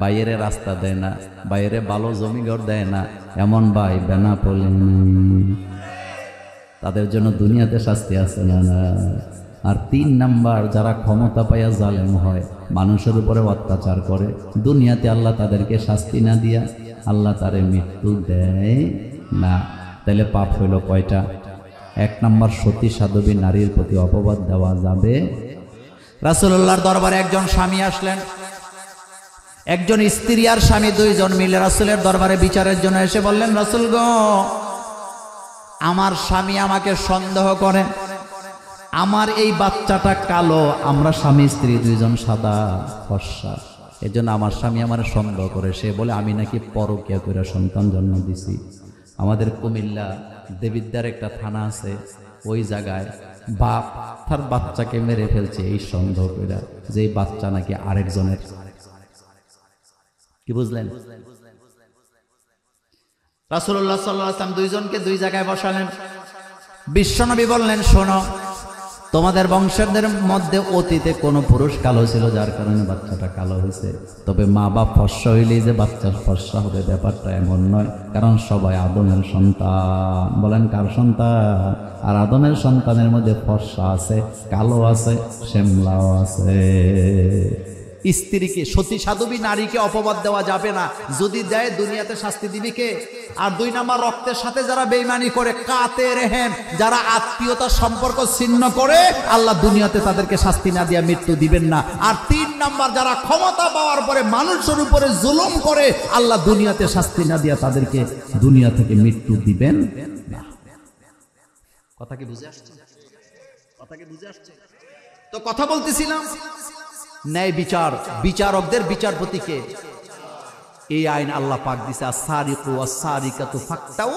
বাইরে রাস্তা দেয় না, বাইরে ভালো জমিঘর দেয় না, এমন ভাই বেনাপোলে তাদের জন্য দুনিয়াতে শাস্তি আছে না? আর 3 নাম্বার, যারা ক্ষমতা পাইয়া জালেম হয়, মানুষের উপরে অত্যাচার করে, দুনিয়াতে আল্লাহ তাদেরকে শাস্তি না দিয়া আল্লাহ তারে মৃত্যু দেয় না। তাহলে পাপ হইল কয়টা? 1 নাম্বার, সতী সাধবী নারীর প্রতি অপবাদ দেওয়া যাবে। রাসূলুল্লাহর দরবারে একজন স্বামী আসলেন, একজন স্ত্রী আর স্বামী 2 জন মিলে রাসূলের দরবারে বিচারের জন্য এসে বললেন, রাসূল গো, আমার স্বামী আমাকে সন্দেহ করে, আমার এই বাচ্চাটা কালো, আমরা স্বামী স্ত্রী 2 জন সাদা ফর্সা, এজন্য আমার স্বামী আমার সন্দেহ করে। সে বলে আমি নাকি পরকীয়া করে সন্তান জন্ম দিছি। আমাদের কুমিল্লা দেবিদ্যার একটা থানা আছে, ওই জায়গায় বাপ তার বাচ্চাকে মেরে ফেলছে এই সন্দেহ করে যে এই বাচ্চা নাকি আরেকজনের। কি বুঝলেন? রাসূলুল্লাহ সাল্লাল্লাহু আলাইহি ওয়াসাল্লাম 2 জনকে 2 জায়গায় বসালেন। বিশ্বনবী বললেন, শোনো, তোমাদের বংশধরদের মধ্যে অতীতে কোনো পুরুষ কালো ছিল যার কারণে বাচ্চাটা কালো হয়েছে, তবে মা বাপ ফর্সা হইলেই যে বাচ্চার ফর্সা হবে ব্যাপারটা এমন নয়, কারণ সবাই আদমের সন্তান। বলেন কার সন্তান? আর আদমের সন্তানের মধ্যে ফর্সা আছে, কালো আছে, শ্যামলাও আছে। স্ত্রীকে, সতী সাধবী নারীকে অপবাদ দেওয়া যাবে না, যদি দেয় দুনিয়াতে শাস্তি দিবি কে? আর 2 নাম্বার, রক্তের সাথে যারা বেঈমানি করে, কাতে রেহেম, যারা আত্মীয়তার সম্পর্ক ছিন্ন করে, আল্লাহ দুনিয়াতে তাদেরকে শাস্তি না দিয়ে মৃত্যু দিবেন না। আর 3 নাম্বার, যারা ক্ষমতা পাওয়ার পরে মানুষের উপরে জুলুম করে, আল্লাহ দুনিয়াতে শাস্তি না দিয়ে তাদেরকে দুনিয়া থেকে মৃত্যু দিবেন না। কথা কি বুঝে আসছে? কথা কি বুঝে আসছে? তো কথা বলতেছিলাম ন্যায় বিচার, বিচারকদের বিচারপতিকে এই আইন আল্লাহ পাক দিছে, আস-সারিকু ওয়াস-সারিকাতু ফাকতাউ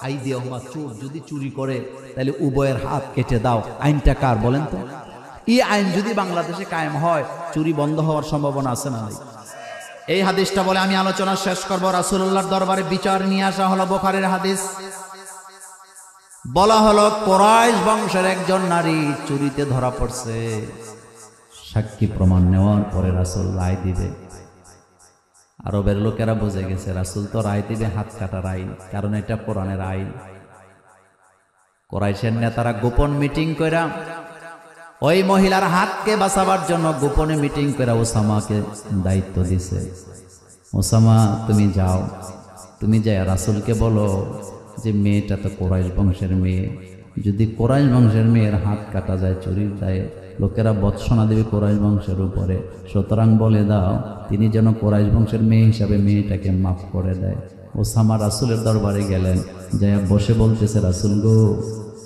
আইদিয়াহুমা। চোর যদি চুরি করে তাহলে উভয়ের হাত কেটে দাও। আইনটা কার বলেন তো? এই আইন যদি বাংলাদেশে কায়েম হয়, চুরি বন্ধ হওয়ার সম্ভাবনা আছে না? এই হাদিসটা বলে আমি আলোচনা শেষ করব। রাসূলুল্লাহর দরবারে বিচার নিয়ে আসা হলো, বুখারীর হাদিস। বলা হলো কুরাইশ বংশের একজন নারী চুরিতে ধরা পড়ছে। সাক্ষী প্রমাণ নেওয়ার পরে রাসূল রায় দিবে। আরবের লোকেরা বুঝে গেছে রাসূল তো রায় দিবে হাত কাটার আইন, কারণ এটা কোরআনের আইন। কুরাইশের নেতারা গোপন মিটিং কইরা ওই মহিলার হাতকে বাঁচাবার জন্য গোপনে মিটিং কইরা ওসামাকে দায়িত্ব দিছে, ওসামা তুমি যাও, তুমি যাই রাসূলকে বলো যে মেয়েটা তো কুরাইশ বংশের মেয়ে, যদি কুরাইশ বংশের মেয়ের হাত কাটা যায় চুরির দায়ে, লোকেরা বৎসনা দেবে কুরাইশ বংশের উপরে, সুতরাং বলে দাও তিনি যেন কুরাইশ বংশের মেয়ে হিসাবে মেয়েটাকে মাফ করে দেয়। ওসামা রাসূলের দরবারে গেলেন, যাই বসে বলতেছে, রাসূল গো,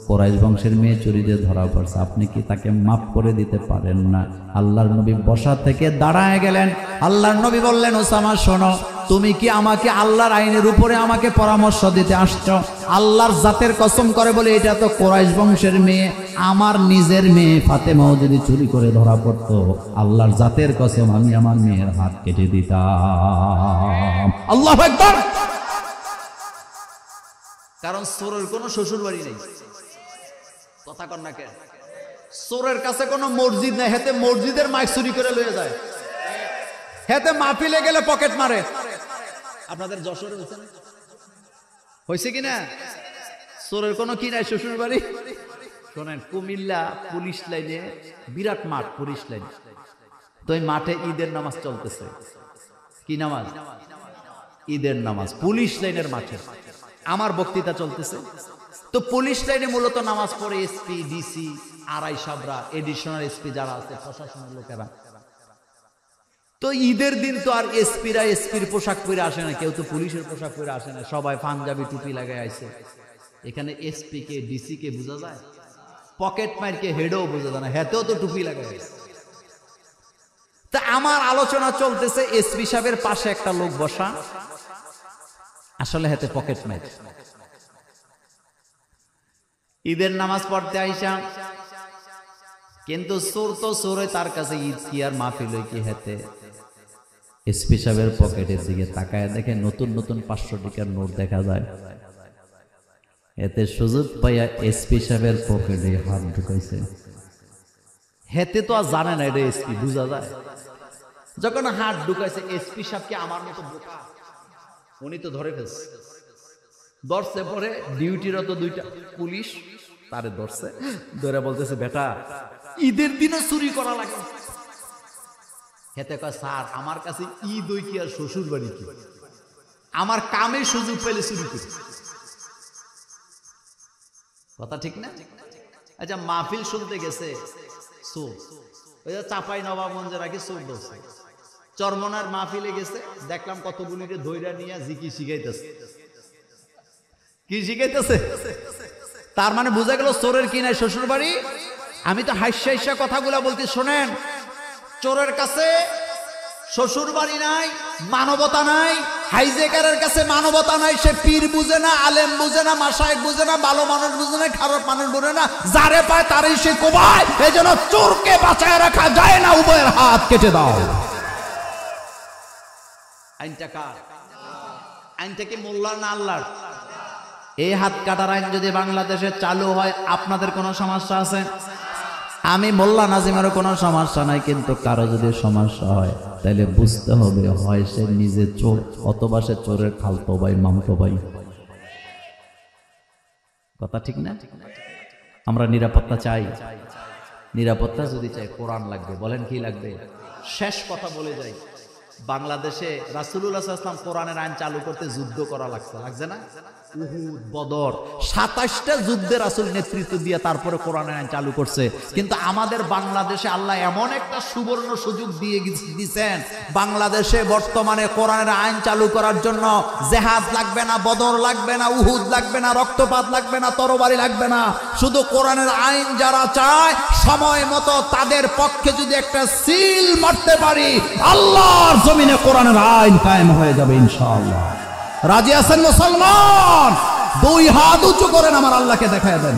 কুরাইশ বংশের মেয়ে চুরিতে ধরা পড়ছে, আপনি কি তাকে মাফ করে দিতে পারেন না? আল্লাহর নবী বসা থেকে দাঁড়ায় গেলেন। আল্লাহর নবী বললেন, ওসামা শোনো, তুমি কি আমাকে আল্লাহর আইনের উপরে আমাকে পরামর্শ দিতে আসছো? আল্লাহর জাতের কসম করে বলে এটা তো কুরাইশ বংশের মেয়ে, আমার নিজের মেয়ে ফাতেমাও যদি চুরি করে ধরা পড়তো, আল্লাহর জাতের কসম আমি আমার মেয়ের হাত কেটে দিতাম। আল্লাহু আকবার। কারণ চোরের কোনো শ্বশুর বাড়ি নেই। কথা কন না কেন? চোরের কাছে কোনো মসজিদ নেই, হেতে মসজিদের মাইক চুরি করে লয়ে যায়, হেতে মাহফিলে গেলে পকেট মারে। আপনাদের যশোরে হয়েছে কিনা? চোরের কোনো কি নাই শ্বশুর বাড়ি। শোনেন, কুমিল্লা পুলিশ লাইনে বিরাট মাঠ, পুলিশ লাইন, তো এই মাঠে ঈদের নামাজ চলতেছে। কি নামাজ? ঈদের নামাজ। পুলিশ লাইনের মাঠে আমার বক্তৃতা চলতেছে। তো পুলিশ লাইনে মূলত নামাজ পড়ে SP, DC, RI সাবরা, additional SP যারা আছে, প্রশাসনের লোকেরা। তো ঈদের দিন তো আর এসপিরা এসপির পোশাক পরে আসে না, কেউ তো পুলিশের পোশাক পরে আসে না, সবাই পাঞ্জাবি টুপি লাগায় আইছে। এখানে এসপি কে, ডিসি কে বোঝা যায়? পকেট মার কে, হেডও বোঝা যায় না, হেতেও তো টুপি লাগায়। তা আমার আলোচনা চলতেছে, এসপি সাহেবের পাশে একটা লোক বসা, আসলে হাতে পকেট মার। ঈদের নামাজ পড়তে আইসা, কিন্তু চোর তো চোরে, তার কাছে ঈদ কি আর মাহফিল কি? হাতে এসপি সাহেবের পকেটের দিকে তাকায় দেখে নতুন নতুন 500 টাকার নোট দেখা যায়। এতে সুযোগ পাইয়া এসপি সাহেবের পকেটে হাত ঢুকাইছে। হেতে তো আর জানে না এটা এসপি, বুঝা যায়। যখন হাত ঢুকাইছে, এসপি সাহেবকে আমার মতো বোকা, উনি তো ধরে ফেলছে। ধরছে পরে ডিউটিরত 2টা পুলিশ তারে ধরছে, ধরে বলতেছে, বেটা ঈদের দিনে চুরি করা লাগে। হেতে কয়, স্যার আমার কাছে ঈদ ওই কি আর শ্বশুর বাড়ি কি, আমার কামে সুযোগ পেলে চুরি করি। কথা ঠিক না? আচ্ছা, মাহফিল শুনতে গেছে চোর, ওই যে চাপাই নবাবগঞ্জে রাখি চোর ধরছে। চরমনার মাহফিলে গেছে, দেখলাম কতগুলিকে ধৈর্য নিয়ে জিকি শিখাইতেছে। কি শিখাইতেছে? তার মানে বোঝা গেল চোরের কি নাই শ্বশুর বাড়ি। আমি তো হাস্যা কথাগুলা বলতে, শোনেন, চোরের কাছে শ্বশুর বাড়ি নাই, মানবতা নাই। হাইজেকারের কাছে মানবতা নাই, সে পীর বুঝে না, আলেম বুঝে না, মাশায়েখ বুঝে না, ভালো মানুষ বুঝে না, খারাপ মানুষ বুঝে না, যারে পায় তারই সে কোবায়। এই জন্য চোরকে বাঁচায় রাখা যায় না, উভয়ের হাত কেটে দাও। আইনটা কার? আইনটা কি মোল্লার না আল্লাহর? এই হাত কাটার আইন যদি বাংলাদেশে চালু হয়, আপনাদের কোনো সমস্যা আছে? আমি মোল্লা নাজিমেরও কোনো সমস্যা নাই, কিন্তু কারো যদি সমস্যা হয় তাহলে বুঝতে হবে, হয় সে নিজে চোর অথবা সে চোরের খালতো ভাই, মামতো ভাই। কথা ঠিক না? আমরা নিরাপত্তা চাই। নিরাপত্তা যদি চাই, কোরআন লাগবে। বলেন কি লাগবে? শেষ কথা বলে যাই, বাংলাদেশে রাসূলুল্লাহ সাল্লাল্লাহু আলাইহি ওয়াসাল্লাম কোরআনের আইন চালু করতে যুদ্ধ করা লাগছে না? উহুদ, বদর, 27টা যুদ্ধে রাসূল নেতৃত্ব দিয়ে তারপরে কোরআনের আইন চালু করছে। কিন্তু আমাদের বাংলাদেশে আল্লাহ এমন একটা সুবর্ণ সুযোগ দিয়ে দিয়েছেন, বাংলাদেশে বর্তমানে কোরআনের আইন চালু করার জন্য জিহাদ লাগবে না, বদর লাগবে না, উহুদ লাগবে না, রক্তপাত লাগবে না, তরবারি লাগবে না। শুধু কোরআনের আইন যারা চায়, সময় মতো তাদের পক্ষে যদি একটা সিল মারতে পারি, আল্লাহর জমিনে কোরআনের আইন কায়েম হয়ে যাবে ইনশাআল্লাহ। রাজি আছেন মুসলমান? 2 হাত উঁচু করেন, আমার আল্লাহকে দেখায় দেন।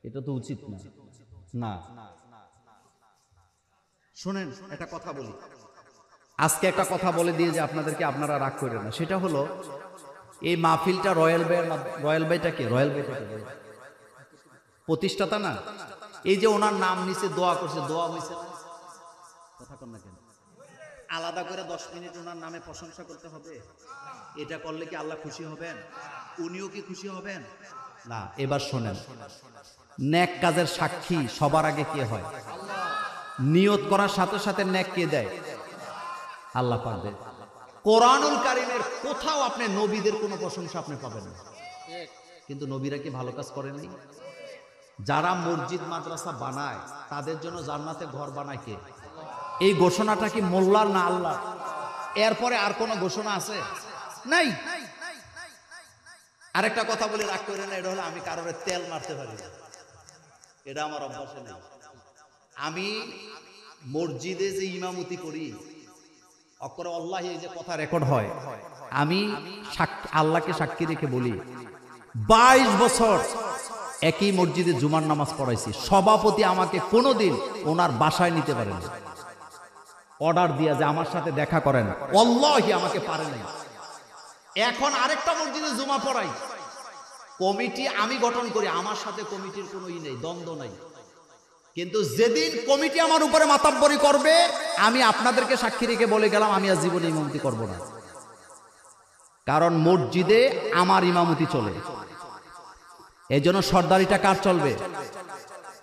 এটা তো উচিত না। শোনেন, একটা কথা বলি, আজকে একটা কথা বলে দিয়ে যে আপনাদেরকে, আপনারা রাগ করেন না। সেটা হলো, এই মাহফিলটা রয়্যাল বাইটা কে? রয়্যাল বাইটা কে? প্রতিষ্ঠাতা না? এই যে ওনার নাম নিচে দোয়া করছে, দোয়া হয়েছে কথা কন না কেন? আলাদা করে 10 মিনিট ওনার নামে প্রশংসা করতে হবে? এটা করলে কি আল্লাহ খুশি হবেন? উনিও কি খুশি হবেন না? এবার শোনেন, নেক কাজের সাক্ষী সবার আগে কে হয়? নিয়ত করার সাথে সাথে নেক কে দেয়? আল্লাহ পাক দেয়। কোরআনুল কারীমের কোথাও আপনি নবীদের কোনো প্রশংসা আপনি পাবেন না। কিন্তু নবীরা কি ভালো কাজ করেননি? যারা মসজিদ মাদ্রাসা বানায়, তাদের জন্য জান্নাতে ঘর বানায় কে? এই ঘোষণাটা কি মোল্লার না আল্লাহ? এরপরে আর কোনো ঘোষণা আছে? নাই। আরেকটা কথা বলে রাগ করে না, এটা হলো আমি কারোর তেল মারতে পারি না, এটা আমার অভ্যাসে নেই। আমি মসজিদে যে ইমামতি করি, অকরে আল্লাহ, এই যে কথা রেকর্ড হয়, আমি আল্লাহকে সাক্ষী রেখে বলি, 22 বছর একই মসজিদে জুমার নামাজ পড়াইছি, সভাপতি আমাকে কোনোদিন ওনার বাসায় নিতে পারেন, অর্ডার দিয়া যে আমার সাথে দেখা করেন, আল্লাহি আমাকে পারে নাই। এখন আরেকটা মসজিদে জুমা পড়াই, কমিটি আমি গঠন করি, আমার সাথে কমিটির কোনো নেই, দ্বন্দ্ব নাই। কিন্তু যেদিন কমিটি আমার উপরে মাতাব্বরি করবে, আমি আপনাদেরকে সাক্ষী রেখে বলে গেলাম আমি আর জীবনে ইমামতি করব না। কারণ মসজিদে আমার ইমামতি চলে, এই জন্য সর্দারিটা কার চলবে?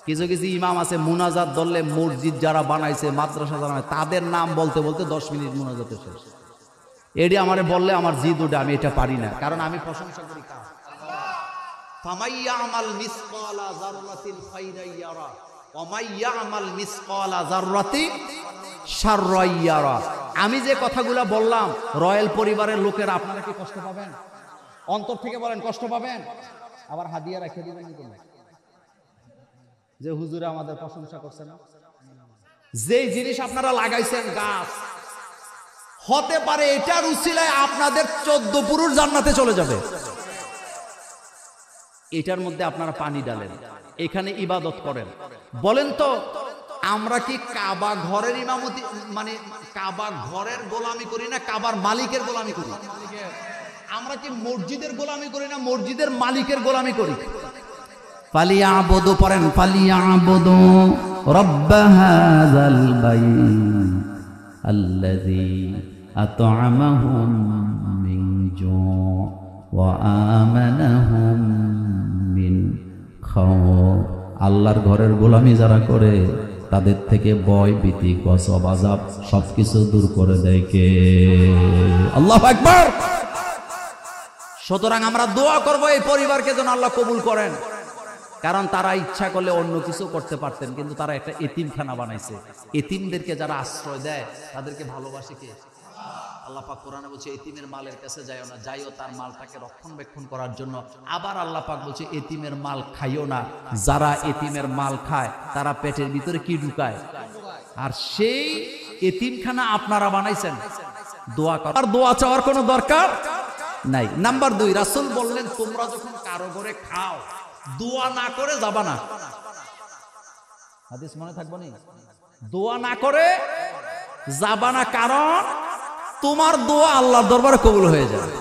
কিছু কিছু ইমাম আছে মুনাজাত ধরলে মসজিদ যারা বানাইছে, মাদ্রাসা যারা তাদের নাম বলতে বলতে 10 মিনিট মুনাজাতে শেষ। এটি আমারে বললে আমার জিদ উঠে, আমি এটা পারি না, কারণ আমি প্রশংসা করি কার? ফামাইয়ামাল মিসকালা যাররাতিন খাইরান ইয়ারা ওয়া মাইয়ামাল মিসকালা যাররাতিন শাররান ইয়ারা। আমি যে কথাগুলো বললাম, রয়্যাল পরিবারের লোকেরা আপনারা কি কষ্ট পাবেন? অন্তর থেকে বলেন কষ্ট পাবেন? আবার হাদিয়া রেখে দিবেন না যে হুজুরে আমাদের প্রশংসা করছে না। যেই জিনিস আপনারা লাগাইছেন গাছ, হতে পারে এটার উসিলায় আপনাদের 14 পুরুষ জান্নাতে চলে যাবে। এটার মধ্যে আপনারা পানি ডালেন, এখানে ইবাদত করেন। বলেন তো আমরা কি কাবা ঘরের ইমামতি, মানে কাবা ঘরের গোলামি করি না কাবার মালিকের গোলামি করি? আমরা কি মসজিদের গোলামি করি না মসজিদের মালিকের গোলামি করি? ফালিয়াবুদু পড়েন, ফালিয়াবুদু রাব্ব হাযাল বাইত আল্লাযী আত'আমাহুম মিন জু' ওয়া আমানাহুম মিন খাউফ। আল্লাহর ঘরের গোলামি যারা করে তাদের থেকে ভয় ভীতি গজব আযাব সবকিছু দূর করে দেয় কে? আল্লাহু আকবার। সুতরাং আমরা দোয়া করব এই পরিবারকে যেন আল্লাহ কবুল করেন, কারণ তারা ইচ্ছা করলে অন্য কিছু করতে পারতেন, কিন্তু তারা একটা এতিমখানা বানাইছে। এতিমদেরকে যারা আশ্রয় দেয় তাদেরকে ভালোবাসে কে? আল্লাহ পাক কোরআনে বলছে এতিমের মালের কাছে যাইও না, যাইও তার মালটাকে রক্ষণবেক্ষণ করার জন্য। আবার আল্লাহ পাক বলছে এতিমের মাল খাইও না, যারা এতিমের মাল খায় তারা পেটের ভিতরে কি ঢুকায়? আর সেই এতিমখানা আপনারা বানাইছেন। দোয়া কর, আর দোয়া চাওয়ার কোনো দরকার নাই। নাম্বার 2, রাসূল বললেন তোমরা যখন কারো ঘরে খাও দোয়া না করে যাবা না। হাদিস মনে থাকবে না? দোয়া না করে যাবা না, কারণ তোমার দোয়া আল্লাহর দরবারে কবুল হয়ে যাবে।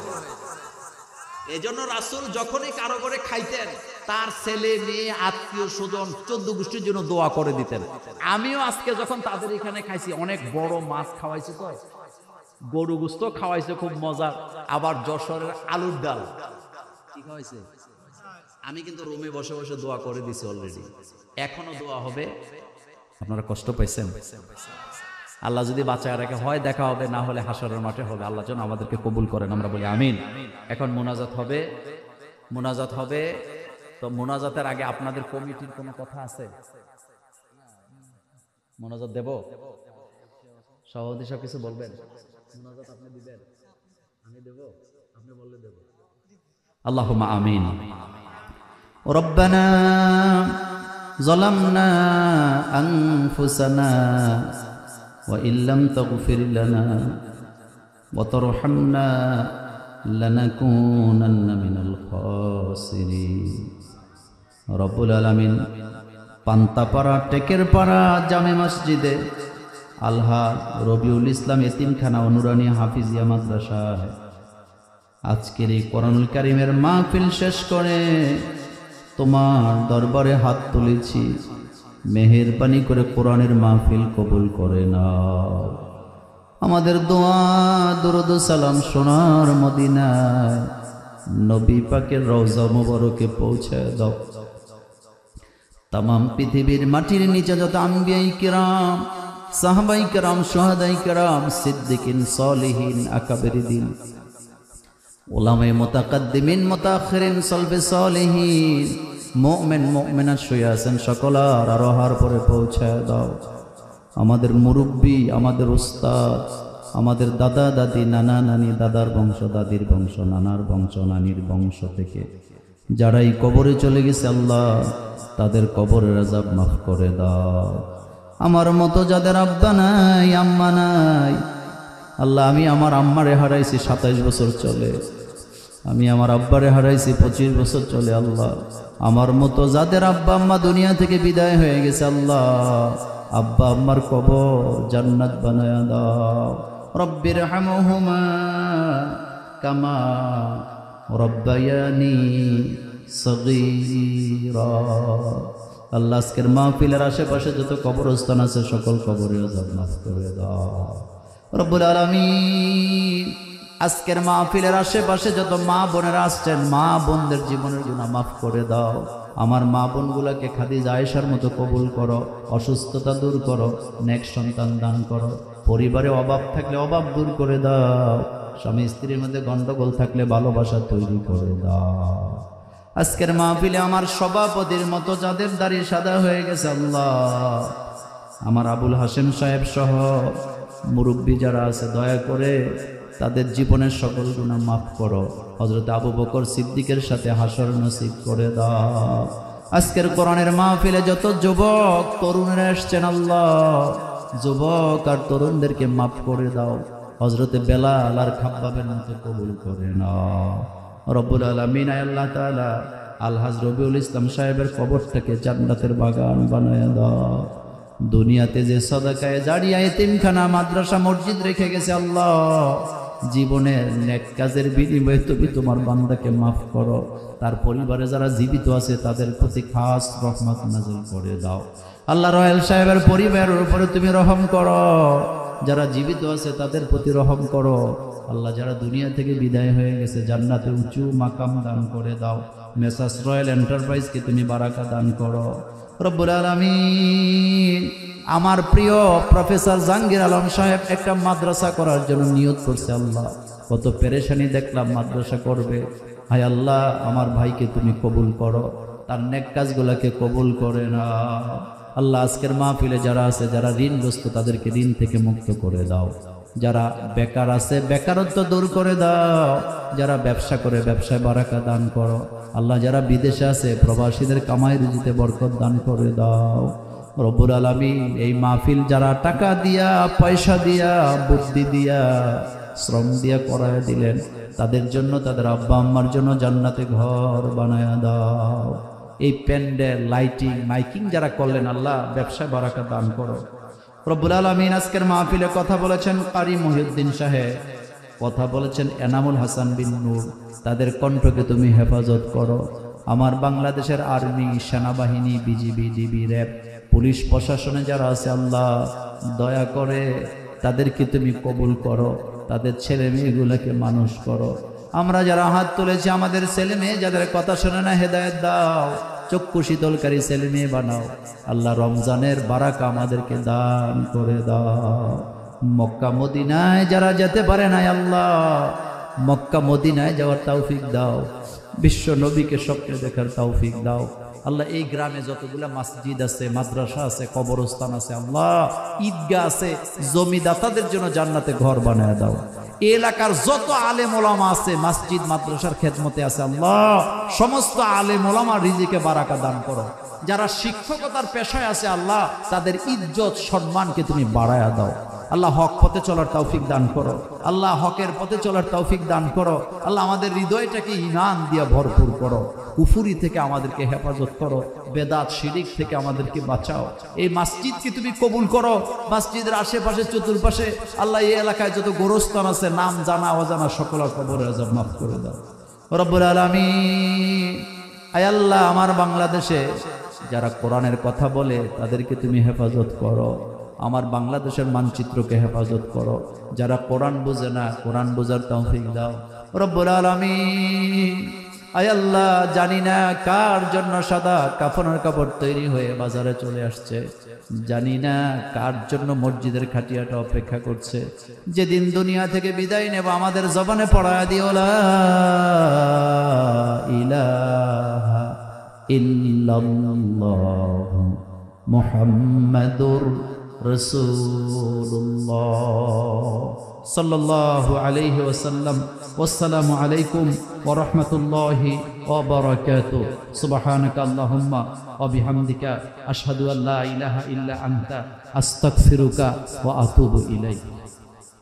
এজন্য রাসূল যখনই কারো ঘরে খাইতেন তার ছেলে মেয়ে আত্মীয় স্বজন 14 গোষ্ঠীর জন্য দোয়া করে দিতেন। আমিও আজকে যখন তাদের এখানে খাইছি, অনেক বড় মাছ খাওয়াইছে, তো গরু গোশত খাওয়াইছে খুব মজার, আবার যশোরের আলুর ডাল কি খাওয়াইছে। আমি কিন্তু রুমে বসে বসে দোয়া করে দিছি অলরেডি, এখনো দোয়া হবে। আপনারা কষ্ট পাইছেন? আল্লাহ যদি বাঁচায় রাখে হয় দেখা হবে, না হলে হাসরের মাঠে হবে। আল্লাহ যেন আমাদেরকে কবুল করেন, আমরা বলি আমিন। এখন মোনাজাত হবে, মোনাজাত হবে। তো মোনাজাতের আগে আপনাদের কমিটির কোনো কথা আছে? মোনাজাত দেব? সভাপতি সব কিছু বলবেন? মোনাজাত আপনি দিবেন? আমি দেব? আপনি বললে দেব। আল্লাহুম্মা আমিন। রব্বানা যালামনা আনফুসানা ওয়া ইল্লাম তাগফির লানা ওয়া তারহামনা লানাকুনান্না মিনাল খাসিরিন। রব্বুল আলামিন পান্তাপাড়া টেকেরপাড়া জামে মসজিদে আলহাজ রবিউল ইসলাম এতিমখানা অনুরানী হাফিজিয়া মাদ্রাসায় আজকের এই কোরআনুল কারীমের মাহফিল শেষ করে তোমার দরবারে হাত তুলেছি, মেহেরবানি করে কোরআনের মাহফিল কবুল করে নাও। আমাদের দোয়া দরুদ সালাম সোনার মদিনায় নবী পাকের রওজা মুবারকে পৌঁছায় দাও। তামাম পৃথিবীর মাটির নিচে যত আম্বিয়াই কিরাম, সাহাবাই কিরাম, শুহাদাই কিরাম, সিদ্দিকিন, সলিহিন, আকাবেরিদিন, উলামায়ে মুতাকাদ্দিমিন, মুতাআখিরিন, সলফে সলিহিন, মুমিন মুমিনাত শুয়ে আছেন সকলার আরোহার পরে পৌঁছায় দাও। আমাদের মুরব্বী, আমাদের উস্তাদ, আমাদের দাদা দাদি, নানা নানি, দাদার বংশ, দাদির বংশ, নানার বংশ, নানির বংশ থেকে যারাই কবরে চলে গেছে আল্লাহ তাদের কবরের আযাব মাফ করে দাও। আমার মতো যাদের আব্বা নাই, আম্মা নাই, আল্লাহ আমি আমার আম্মারে হারাইছি 27 বছর চলে। আমি আমার আব্বারে হারাইছি 25 বছর চলে আল্লাহ। আমার মতো যাদের আব্বা আম্মা দুনিয়া থেকে বিদায় হয়ে গেছে আল্লাহ, আব্বা আম্মার কবর জান্নাত বানায়া দাও। রব্বির হামহুমা কামা রব্বায়ানি সগীরা। আল্লাহ আজকের মাহফিলের আশেপাশে যত কবরস্থান আছে সকল কবরে আযাব মাফ করে দাও রব্বুল আলামিন। আজকের মাহফিলের আশেপাশে যত মা বোনেরা আসছেন, মা বোনদের জীবনের গুনাহ মাফ করে দাও। আমার মা বোনগুলোকে খাদিজা আয়েশার মতো কবুল করো, অসুস্থতা দূর করো, নেক সন্তান দান করো। পরিবারে অভাব থাকলে অভাব দূর করে দাও। স্বামী স্ত্রীর মধ্যে গন্ডগোল থাকলে ভালোবাসা তৈরি করে দাও। আজকের মাহফিলে আমার সভাপতির মতো যাদের দাড়ি সাদা হয়ে গেছে আল্লাহ, আমার আবুল হাশেম সাহেব সহ মুরব্বী যারা আছে, দয়া করে তাদের জীবনের সকল গুনাহ মাফ করো। হযরত আবু বকর সিদ্দিকের সাথে হাসর নসিব করে দাও। আজকের কোরআনের মাহফিলে যত যুবক তরুণরা আসছেন আল্লাহ, যুবক আর তরুণদেরকে মাফ করে দাও। হযরতে বেলাল আর খাব্বাবের মতো কবুল করে নাও রব্বুল আলামিন। আল্লাহ তাআলা আলহাজ রবিউল ইসলাম সাহেবের কবরটাকে জান্নাতের বাগান বানায় দাও। দুনিয়াতে যে সদকায়ে জারিয়া এতিমখানা মাদ্রাসা মসজিদ রেখে গেছে আল্লাহ, জীবনের নেক কাজের বিনিময়ে তুমি তোমার বান্দাকে মাফ করো। তার পরিবারে যারা জীবিত আছে তাদের প্রতি খাস রহমত নাযিল করে দাও আল্লাহ। রয়েল সাহেবের পরিবারের উপরে তুমি রহম করো, যারা জীবিত আছে তাদের প্রতি রহম করো আল্লাহ। যারা দুনিয়া থেকে বিদায় হয়ে গেছে জান্নাতে উঁচু মাকাম দান করে দাও। মেসার্স রয়্যাল এন্টারপ্রাইজকে তুমি বারাকা দান করো রব্বুল আলামিন। আমার প্রিয় প্রফেসর জাহাঙ্গীর আলম সাহেব একটা মাদ্রাসা করার জন্য নিয়ত করছে আল্লাহ। কত পেরেশানি দেখলাম, মাদ্রাসা করবে। হায় আল্লাহ, আমার ভাইকে তুমি কবুল করো, তার নেক কাজগুলোকে কবুল করে না আল্লাহ। আজকের মাহফিলে যারা আছে, যারা ঋণগ্রস্ত তাদেরকে ঋণ থেকে মুক্ত করে দাও। যারা বেকার আছে বেকারত্ব দূর করে দাও। যারা ব্যবসা করে ব্যবসায় বারাকা দান করো আল্লাহ। যারা বিদেশে আছে প্রবাসীদের কামাই রুজিতে বরকত দান করে দাও রব্বুল আলামিন। এই মাহফিল যারা টাকা দিয়া, পয়সা দিয়া, বুদ্ধি দিয়া, শ্রম দিয়া করায় দিলেন, তাদের জন্য, তাদের আব্বা আম্মার জন্য জান্নাতে ঘর বানায়া দাও। এই প্যান্ডেল, লাইটিং, মাইকিং যারা করলেন আল্লাহ, ব্যবসায় বারাকা দান করো রব্বুল আলামিন। আজকের মাহফিলে কথা বলেছেন কারি মহিউদ্দিন সাহেব, কথা বলেছেন এনামুল হাসান বিন নূর, তাদের কণ্ঠকে তুমি হেফাজত করো। আমার বাংলাদেশের আর্মি, সেনাবাহিনী, বিজিবি, ডিবি, র্যাব, পুলিশ প্রশাসনে যারা আছে আল্লাহ, দয়া করে তাদেরকে তুমি কবুল করো। তাদের ছেলে মেয়েগুলোকে মানুষ করো। আমরা যারা হাত তুলেছি, আমাদের ছেলে মেয়ে যাদের কথা শোনে না, হেদায়েত দাও। চক্ষু শীতলকারী ছেলে মেয়ে বানাও আল্লাহ। রমজানের বারাকা আমাদেরকে দান করে দাও। মক্কা মদিনায় যারা যেতে পারে না আল্লাহ, মক্কা মদিনায় যাওয়ার তৌফিক দাও। বিশ্ব নবীকে স্বপ্নে দেখার তৌফিক দাও আল্লাহ। এই গ্রামে যতগুলা মসজিদ আছে, মাদ্রাসা আছে, কবরস্থান আছে আল্লাহ, ঈদগাহ আছে, জমিদাতাদের জন্য জান্নাতে ঘর বানায় দাও। এলাকার যত আলেম ওলামা আছে, মসজিদ মাদ্রাসার খেদমতে আছে আল্লাহ, সমস্ত আলেম ওলামা রিজিকে বারাকা দান করো। যারা শিক্ষকতার পেশায় আছে আল্লাহ, তাদের ইজ্জত সম্মানকে তুমি বাড়ায়া দাও আল্লাহ। হক পথে চলার তৌফিক দান করো আল্লাহ। হকের পথে চলার তৌফিক দান করো আল্লাহ। আমাদের হৃদয়টাকে ঈমান দিয়ে ভরপুর করো। কুফুরি থেকে আমাদেরকে হেফাজত করো। বেদাত শিরিক থেকে আমাদেরকে বাঁচাও। এই মসজিদকে তুমি কবুল করো। মসজিদের আশেপাশে চতুর্পাশে আল্লাহ, এই এলাকায় যত গোরস্থান আছে, নাম জানা অজানা, সকল কবরের আযাব মাফ করে দাও রব্বুল আলামিন। আয় আল্লাহ, আমার বাংলাদেশে যারা কোরআনের কথা বলে তাদেরকে তুমি হেফাজত করো। আমার বাংলাদেশের মানচিত্রকে হেফাজত করো। যারা কোরআন বোঝে না, কোরআন বোঝার তৌফিক দাও রব্বুল আলামিন। আয় আল্লাহ, জানি না কার জন্য সাদা কাফনের কাপড় তৈরি হয়ে বাজারে চলে আসছে, জানি না কার জন্য মসজিদের খাটিয়াটা অপেক্ষা করছে। যেদিন দুনিয়া থেকে বিদায় নেব, আমাদের জবানে পড়ায়া দিও লা ইলাহা ইল্লাল্লাহু মুহাম্মাদুর রাসূলুল্লাহ সাল্লাল্লাহু আলাইহি ওয়াসাল্লাম। ওয়াসসালামু আলাইকুম ওয়া রাহমাতুল্লাহি ওয়া বারাকাতুহু। সুবহানাকা আল্লাহুম্মা ওয়া বিহামদিকা আশহাদু আল্লা ইলাহা ইল্লা আনতা আস্তাগফিরুকা ওয়া আতুবু ইলাইক।